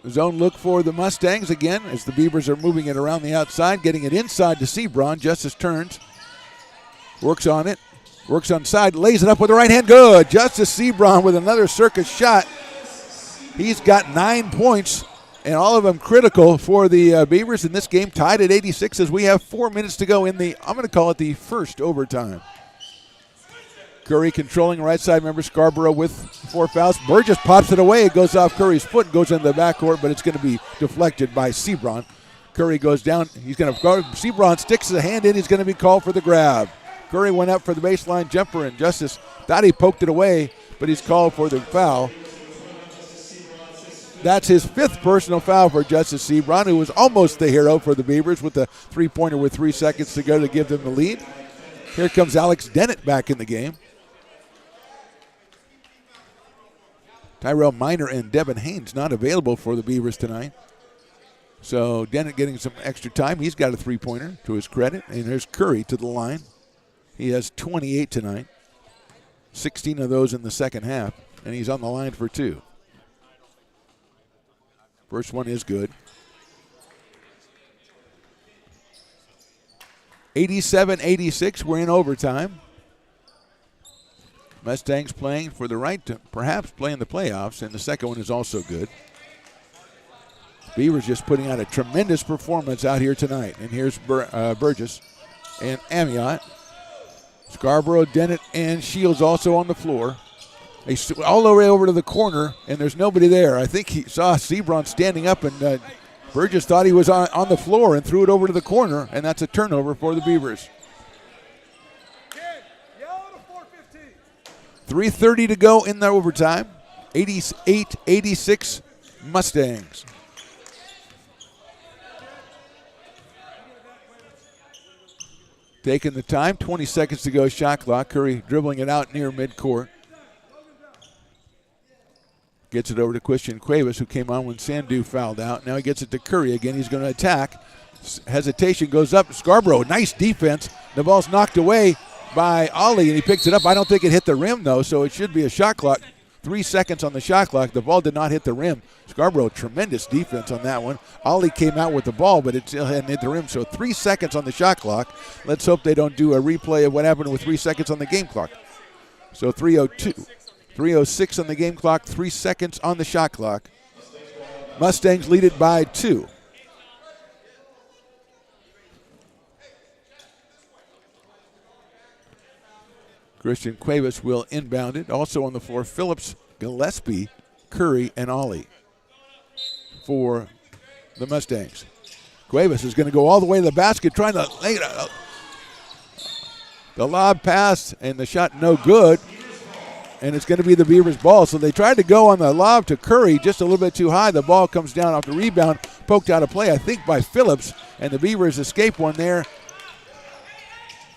Zone look for the Mustangs again as the Beavers are moving it around the outside, getting it inside to Sebron. Justice turns, works on it. Works on side, lays it up with the right hand. Good. Justice Sebron with another circus shot. He's got 9 points, and all of them critical for the Beavers in this game, tied at 86 as we have 4 minutes to go in the, I'm going to call it the first overtime. Curry controlling right side. Remember, Scarborough with 4 fouls. Burgess pops it away. It goes off Curry's foot, goes into the backcourt, but it's going to be deflected by Sebron. Curry goes down. He's going to go. Sebron sticks his hand in. He's going to be called for the grab. Curry went up for the baseline jumper, and Justice thought he poked it away, but he's called for the foul. That's his 5th personal foul for Justice Sebron, who was almost the hero for the Beavers with the three-pointer with 3 seconds to go to give them the lead. Here comes Alex Dennett back in the game. Tyrell Minor and Devin Haynes not available for the Beavers tonight. So Dennett getting some extra time. He's got a three-pointer to his credit, and there's Curry to the line. He has 28 tonight, 16 of those in the second half, and he's on the line for 2. First one is good. 87-86, we're in overtime. Mustangs playing for the right to perhaps play in the playoffs, and the second one is also good. Beavers just putting out a tremendous performance out here tonight. And here's Burgess and Amiot. Scarborough, Dennett, and Shields also on the floor. All the way over to the corner, and there's nobody there. I think he saw Sebron standing up and Burgess thought he was on the floor and threw it over to the corner, and that's a turnover for the Beavers. 3:30 to go in the overtime. 88-86 Mustangs. Taking the time, 20 seconds to go, shot clock. Curry dribbling it out near midcourt. Gets it over to Christian Cuevas, who came on when Sandu fouled out. Now he gets it to Curry again. He's going to attack. Hesitation goes up. Scarborough, nice defense. The ball's knocked away by Ollie, and he picks it up. I don't think it hit the rim, though, so it should be a shot clock. 3 seconds on the shot clock. The ball did not hit the rim. Scarborough, tremendous defense on that one. Ollie came out with the ball, but it still hadn't hit the rim, so 3 seconds on the shot clock. Let's hope they don't do a replay of what happened with 3 seconds on the game clock. So 3:02. 3:06 on the game clock, 3 seconds on the shot clock. Mustangs lead it by 2. Christian Cuevas will inbound it. Also on the floor, Phillips, Gillespie, Curry, and Ollie for the Mustangs. Cuevas is going to go all the way to the basket, trying to lay it out. The lob pass, and the shot no good. And it's going to be the Beavers' ball. So they tried to go on the lob to Curry just a little bit too high. The ball comes down off the rebound, poked out of play, I think, by Phillips. And the Beavers escape one there.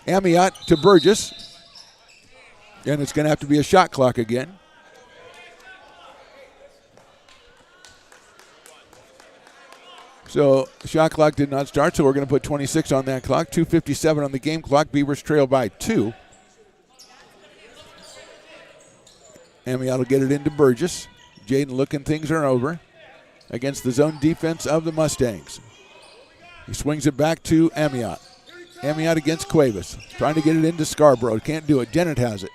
Amiot to Burgess. And it's going to have to be a shot clock again. So the shot clock did not start, so we're going to put 26 on that clock. 2:57 on the game clock. Beavers trail by 2. Amiot will get it into Burgess. Jaden looking things are over against the zone defense of the Mustangs. He swings it back to Amiot. Amiot against Cuevas. Trying to get it into Scarborough. Can't do it. Dennett has it.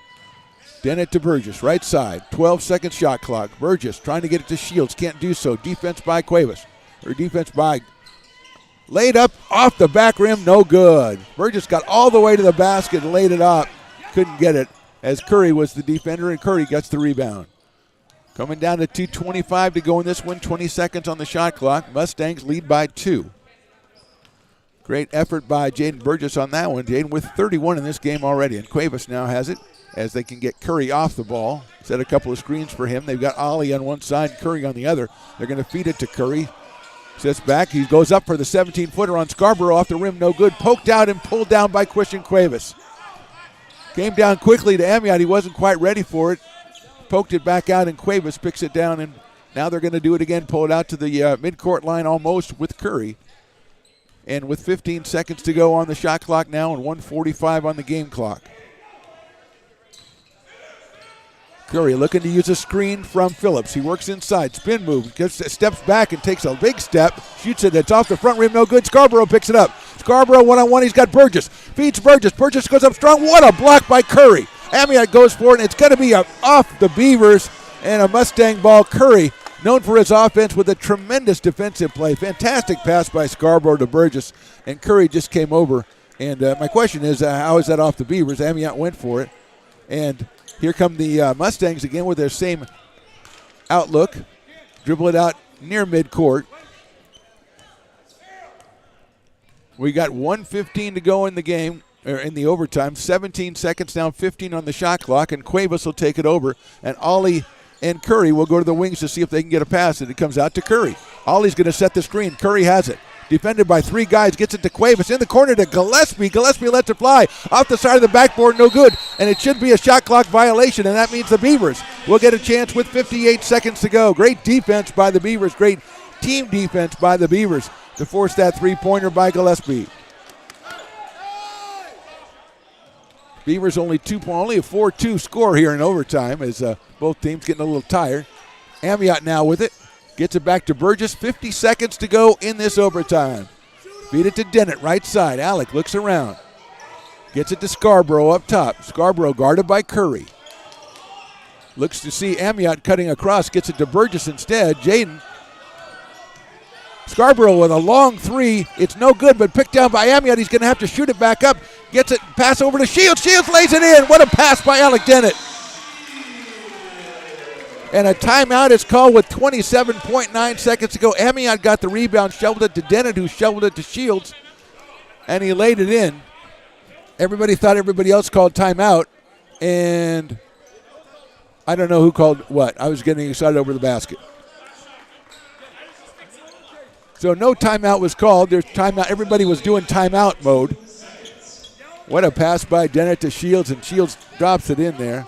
Dennett to Burgess. Right side. 12-second shot clock. Burgess trying to get it to Shields. Can't do so. Defense by Cuevas. Or defense by... Laid up off the back rim. No good. Burgess got all the way to the basket and laid it up. Couldn't get it, as Curry was the defender, and Curry gets the rebound. Coming down to 2:25 to go in this one, 20 seconds on the shot clock. Mustangs lead by 2. Great effort by Jaden Burgess on that one. Jaden with 31 in this game already, and Cuevas now has it as they can get Curry off the ball. Set a couple of screens for him. They've got Ollie on one side, Curry on the other. They're going to feed it to Curry. Sits back. He goes up for the 17-footer on Scarborough, off the rim, no good. Poked out and pulled down by Christian Cuevas. Came down quickly to Amiot. He wasn't quite ready for it. Poked it back out, and Cuevas picks it down, and now they're going to do it again. Pull it out to the midcourt line almost with Curry. And with 15 seconds to go on the shot clock now and 1:45 on the game clock. Curry looking to use a screen from Phillips. He works inside, spin move, steps back and takes a big step, shoots it. It's off the front rim, no good. Scarborough picks it up. Scarborough one-on-one, he's got Burgess. Feeds Burgess. Burgess goes up strong. What a block by Curry. Amiot goes for it, and it's going to be off the Beavers and a Mustang ball. Curry, known for his offense with a tremendous defensive play. Fantastic pass by Scarborough to Burgess, and Curry just came over. And my question is, how is that off the Beavers? Amiot went for it. And here come the Mustangs again with their same outlook. Dribble it out near midcourt. We got 1:15 to go in the game, or in the overtime. 17 seconds down, 15 on the shot clock, and Cuevas will take it over. And Ollie and Curry will go to the wings to see if they can get a pass, and it comes out to Curry. Ollie's going to set the screen. Curry has it. Defended by 3 guys, gets it to Cuevas. In the corner to Gillespie. Gillespie lets it fly. Off the side of the backboard, no good. And it should be a shot clock violation, and that means the Beavers will get a chance with 58 seconds to go. Great defense by the Beavers. Great team defense by the Beavers to force that three-pointer by Gillespie. Beavers only a 4-2 score here in overtime as both teams getting a little tired. Amiot now with it. Gets it back to Burgess. 50 seconds to go in this overtime. Feed it to Dennett, right side. Alec looks around. Gets it to Scarborough up top. Scarborough guarded by Curry. Looks to see Amiot cutting across. Gets it to Burgess instead. Jaden. Scarborough with a long three. It's no good, but picked down by Amiot. He's going to have to shoot it back up. Gets it, pass over to Shields. Shields lays it in. What a pass by Alec Dennett. And a timeout is called with 27.9 seconds to go. Amiot got the rebound, shoveled it to Dennett, who shoveled it to Shields, and he laid it in. Everybody thought everybody else called timeout, and I don't know who called what. I was getting excited over the basket. So no timeout was called. There's timeout. Everybody was doing timeout mode. What a pass by Dennett to Shields, and Shields drops it in there.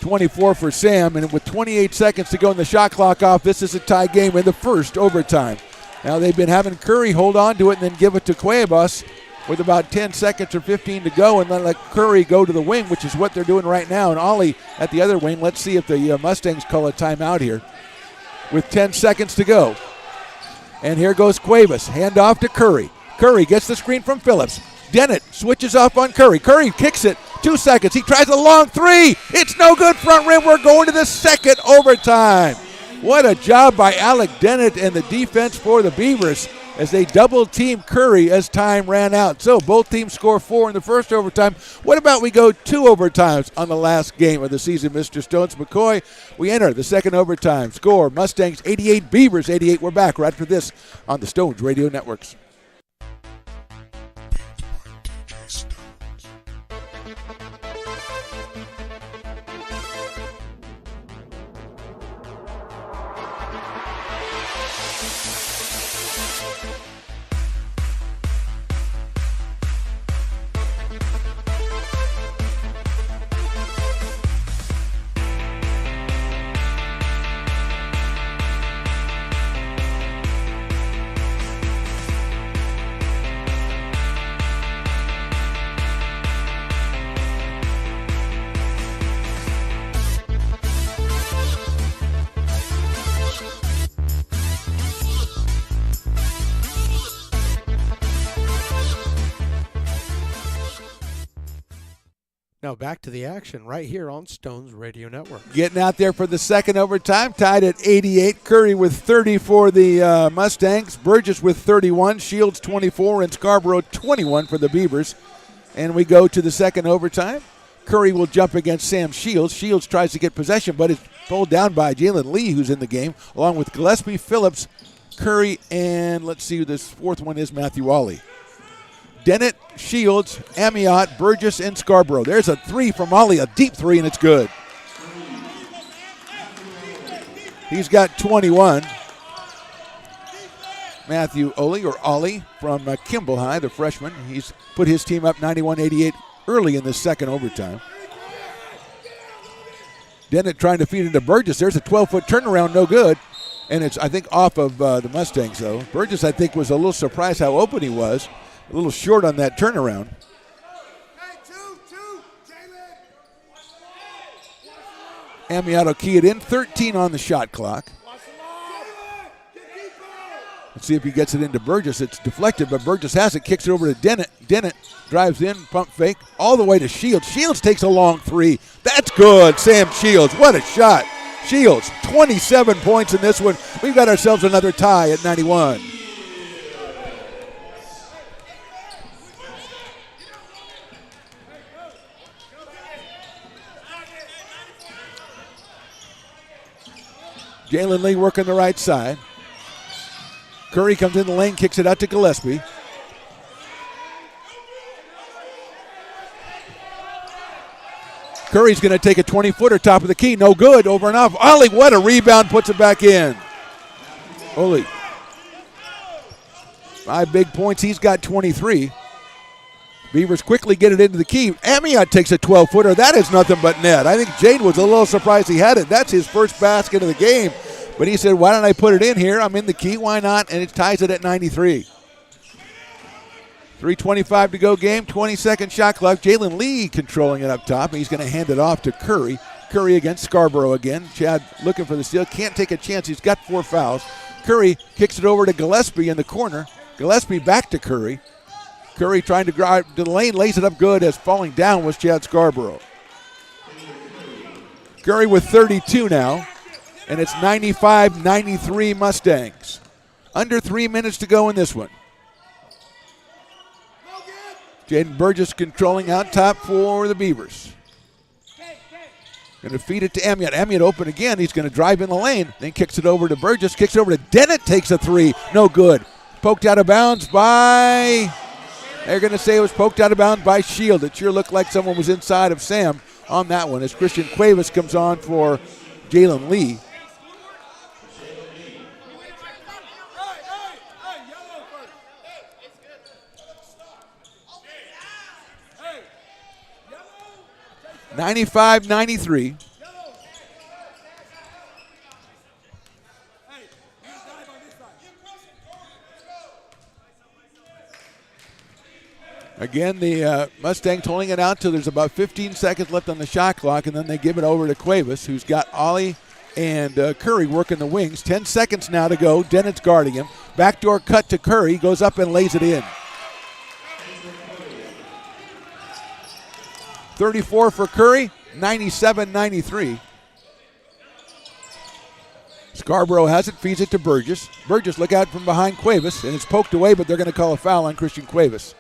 24 for Sam, and with 28 seconds to go in the shot clock off, this is a tie game in the first overtime. Now they've been having Curry hold on to it and then give it to Cuevas with about 10 seconds or 15 to go, and then let Curry go to the wing, which is what they're doing right now. And Ollie at the other wing. Let's see if the Mustangs call a timeout here with 10 seconds to go. And here goes Cuevas. Hand off to Curry. Curry gets the screen from Phillips. Dennett switches off on Curry. Curry kicks it. 2 seconds. He tries a long three. It's no good. Front rim. We're going to the second overtime. What a job by Alec Dennett and the defense for the Beavers as they double-team Curry as time ran out. So both teams score 4 in the first overtime. What about we go 2 overtimes on the last game of the season, Mr. Stones McCoy? We enter the second overtime. Score, Mustangs 88, Beavers 88. We're back right after this on the Stones Radio Networks. Now back to the action right here on Stones Radio Network. Getting out there for the second overtime, tied at 88. Curry with 30 for the Mustangs. Burgess with 31. Shields 24. And Scarborough 21 for the Beavers. And we go to the second overtime. Curry will jump against Sam Shields. Shields tries to get possession, but it's pulled down by Jalen Lee, who's in the game, along with Gillespie, Phillips, Curry, and let's see who this fourth one is, Matthew Ollie. Dennett, Shields, Amiot, Burgess, and Scarborough. There's a three from Ollie, a deep three, and it's good. He's got 21. Matthew Ollie from Kimball High, the freshman. He's put his team up 91-88 early in the second overtime. Dennett trying to feed it to Burgess. There's a 12-foot turnaround, no good. And it's, I think, off of the Mustangs, though. Burgess, I think, was a little surprised how open he was. A little short on that turnaround. Amiot will key it in. 13 on the shot clock. Let's see if he gets it into Burgess. It's deflected, but Burgess has it. Kicks it over to Dennett. Dennett drives in, pump fake, all the way to Shields. Shields takes a long three. That's good, Sam Shields. What a shot. Shields, 27 points in this one. We've got ourselves another tie at 91. Jalen Lee working the right side. Curry comes in the lane, kicks it out to Gillespie. Curry's going to take a 20-footer, top of the key. No good, over and off. Ollie, what a rebound, puts it back in. Ollie. 5 big points, he's got 23. Beavers quickly get it into the key. Amiot takes a 12-footer. That is nothing but net. I think Jade was a little surprised he had it. That's his first basket of the game. But he said, why don't I put it in here? I'm in the key. Why not? And it ties it at 93. 3:25 to go game. 20-second shot clock. Jalen Lee controlling it up top. He's going to hand it off to Curry. Curry against Scarborough again. Chad looking for the steal. Can't take a chance. He's got 4 fouls. Curry kicks it over to Gillespie in the corner. Gillespie back to Curry. Curry trying to drive to the lane, lays it up good as falling down was Chad Scarborough. Curry with 32 now, and it's 95-93 Mustangs. Under 3 minutes to go in this one. Jaden Burgess controlling out top for the Beavers. Going to feed it to Amiot. Amiot open again. He's going to drive in the lane. Then kicks it over to Burgess. Kicks it over to Dennett. Takes a three. No good. Poked out of bounds by... They're going to say it was poked out of bounds by Shield. It sure looked like someone was inside of Sam on that one as Christian Cuevas comes on for Jalen Lee. (95-93). Again, the Mustangs holding it out till there's about 15 seconds left on the shot clock, and then they give it over to Cuevas, who's got Ollie and Curry working the wings. 10 seconds now to go. Dennett's guarding him. Backdoor cut to Curry. Goes up and lays it in. 34 for Curry, 97-93. Scarborough has it, feeds it to Burgess. Burgess, look out from behind Cuevas, and it's poked away, but they're going to call a foul on Christian Cuevas.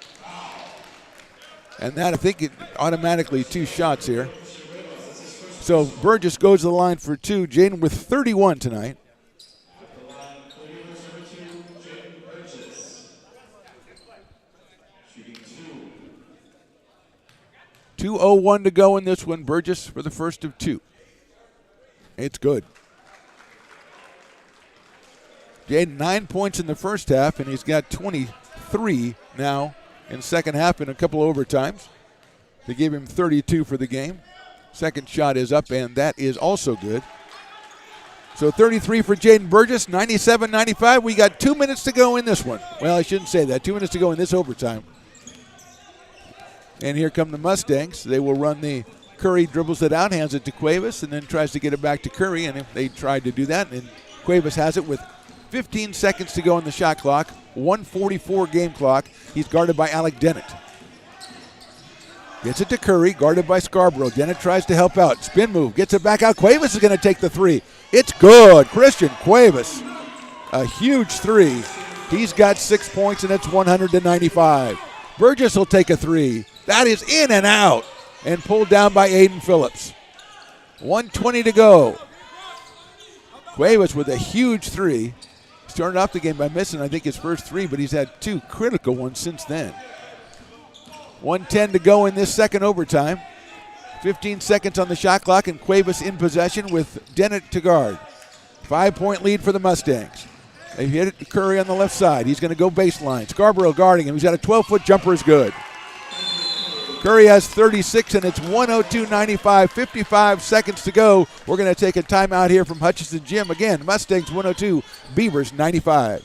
And that, I think, it automatically 2 shots here. So Burgess goes to the line for 2. Jaden with 31 tonight. .201 to go in this one. Burgess for the first of 2. It's good. Jaden 9 points in the first half, and he's got 23 now in second half in a couple overtimes. They gave him 32 for the game. Second shot is up, and that is also good. So 33 for Jaden Burgess, 97-95. We got 2 minutes to go in this one. Well, I shouldn't say that. 2 minutes to go in this overtime. And here come the Mustangs. They will run the Curry, dribbles it out, hands it to Cuevas, and then tries to get it back to Curry. And they tried to do that, and Cuevas has it with 15 seconds to go on the shot clock. 1:44 game clock. He's guarded by Alec Dennett. Gets it to Curry, guarded by Scarborough. Dennett tries to help out. Spin move, gets it back out. Cuevas is going to take the 3. It's good. Christian Cuevas, a huge 3. He's got 6 points, and it's 100-95. Burgess will take a 3. That is in and out, and pulled down by Aiden Phillips. 1:20 to go. Cuevas with a huge 3. Started off the game by missing, I think, his first 3, but he's had 2 critical ones since then. 1:10 to go in this second overtime. 15 seconds on the shot clock, and Cuevas in possession with Dennett to guard. 5-point lead for the Mustangs. They hit it to Curry on the left side. He's going to go baseline. Scarborough guarding him. He's got a 12-foot jumper is good. Curry has 36, and it's 102-95, 55 seconds to go. We're going to take a timeout here from Hutchinson Gym. Again, Mustangs 102, Beavers 95.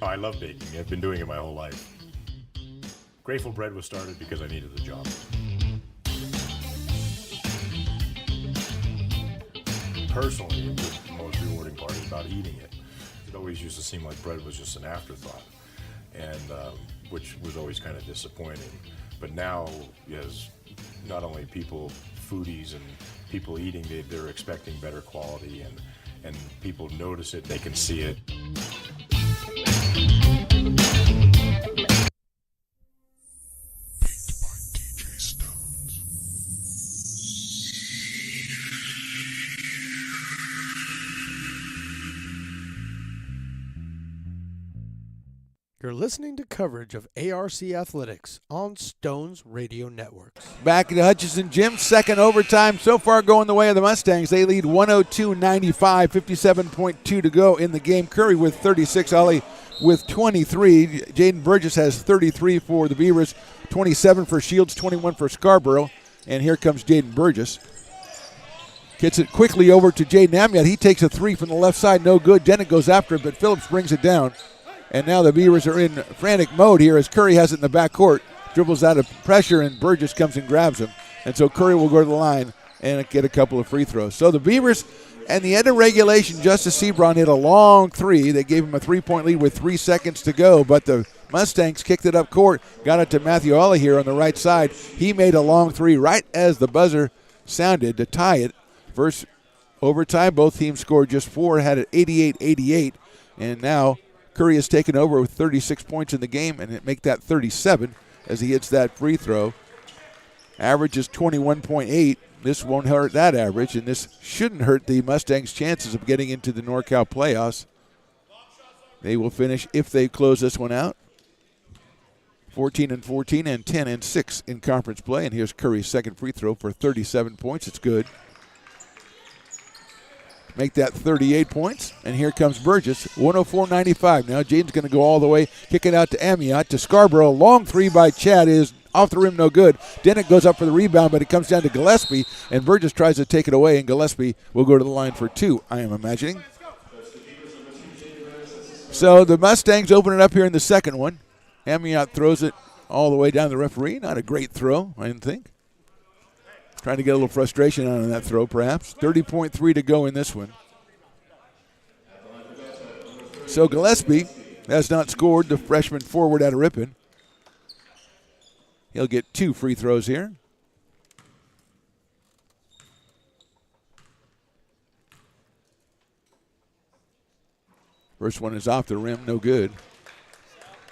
I love baking. I've been doing it my whole life. Grateful Bread was started because I needed the job. Personally, the most rewarding part is about eating it. It always used to seem like bread was just an afterthought, and which was always kind of disappointing. But now, as not only people, foodies and people eating, they're expecting better quality, and people notice it, they can see it. You're listening to coverage of ARC Athletics on Stones Radio Networks. Back at Hutchinson Gym, second overtime so far going the way of the Mustangs. They lead 102-95, 57.2 to go in the game. Curry with 36, Ollie with 23. Jaden Burgess has 33 for the Beavers, 27 for Shields, 21 for Scarborough. And here comes Jaden Burgess. Gets it quickly over to Jaden Amiot. He takes a 3 from the left side, no good. Dennett goes after it, but Phillips brings it down. And now the Beavers are in frantic mode here as Curry has it in the backcourt. Dribbles out of pressure, and Burgess comes and grabs him. And so Curry will go to the line and get a couple of free throws. So the Beavers, and the end of regulation, Justice Sebron hit a long 3. They gave him a 3-point lead with 3 seconds to go. But the Mustangs kicked it up court, got it to Matthew Ollie here on the right side. He made a long 3 right as the buzzer sounded to tie it. First overtime, both teams scored just 4, had it 88-88. And now Curry has taken over with 36 points in the game and make that 37 as he hits that free throw. Average is 21.8. This won't hurt that average, and this shouldn't hurt the Mustangs' chances of getting into the NorCal playoffs. They will finish, if they close this one out, 14-14 and 10-6 in conference play. And here's Curry's second free throw for 37 points. It's good. Make that 38 points. And here comes Burgess, 104-95. Now Jaden's going to go all the way, kick it out to Amiot, to Scarborough. Long three by Chad is off the rim, no good. Dennett goes up for the rebound, but it comes down to Gillespie, and Burgess tries to take it away, and Gillespie will go to the line for two, I am imagining. So the Mustangs open it up here in the second one. Amiot throws it all the way down the referee. Not a great throw, I didn't think. Trying to get a little frustration out of that throw, perhaps. 30.3 to go in this one. So Gillespie has not scored, the freshman forward out of Ripon. He'll get 2 free throws here. First one is off the rim, no good.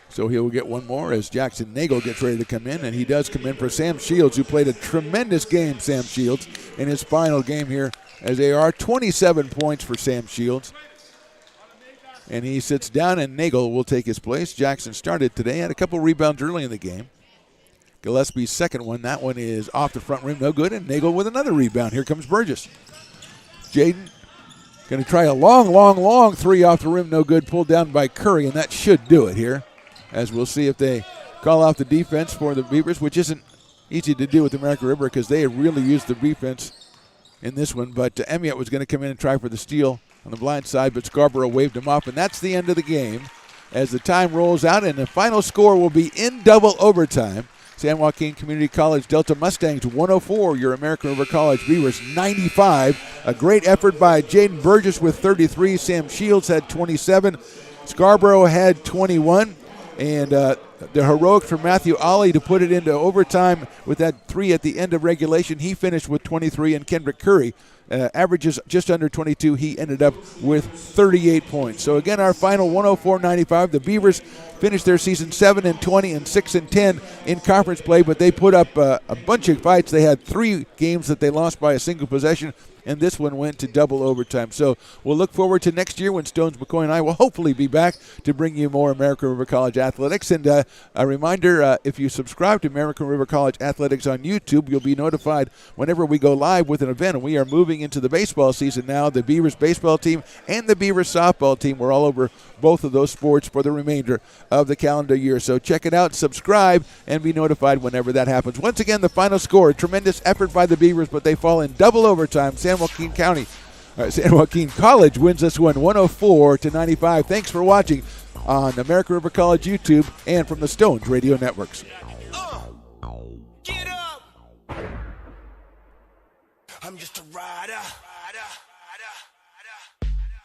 So he will get one more as Jackson Nagel gets ready to come in, and he does come in for Sam Shields, who played a tremendous game, Sam Shields, in his final game here as they are. 27 points for Sam Shields. And he sits down, and Nagel will take his place. Jackson started today, had a couple rebounds early in the game. Gillespie's second one, that one is off the front rim, no good, and Nagel with another rebound. Here comes Burgess. Jaden going to try a long three off the rim, no good, pulled down by Curry, and that should do it here, as we'll see if they call out the defense for the Beavers, which isn't easy to do with American River because they have really used the defense in this one. But Amiot was going to come in and try for the steal on the blind side, but Scarborough waved him off, and that's the end of the game as the time rolls out, and the final score will be in double overtime. San Joaquin Community College Delta Mustangs 104, your American River College Beavers 95. A great effort by Jaden Burgess with 33. Sam Shields had 27. Scarborough had 21. And the heroics for Matthew Ollie to put it into overtime with that 3 at the end of regulation. He finished with 23, and Kendrick Curry averages just under 22. He ended up with 38 points. So again, our final 104-95. The Beavers finished their season 7-20 and 6-10 in conference play, but they put up a bunch of fights. They had 3 games that they lost by a single possession, and this one went to double overtime. So we'll look forward to next year when Stones McCoy and I will hopefully be back to bring you more American River College athletics. And a reminder, if you subscribe to American River College Athletics on YouTube, you'll be notified whenever we go live with an event. And we are moving into the baseball season now. The Beavers baseball team and the Beavers softball team, we're all over both of those sports for the remainder of the calendar year. So check it out, subscribe, and be notified whenever that happens. Once again, the final score, a tremendous effort by the Beavers, but they fall in double overtime. San Joaquin College wins this one 104-95. Thanks for watching on American River College YouTube and from the Stones Radio Networks. Get up! I'm just a rider.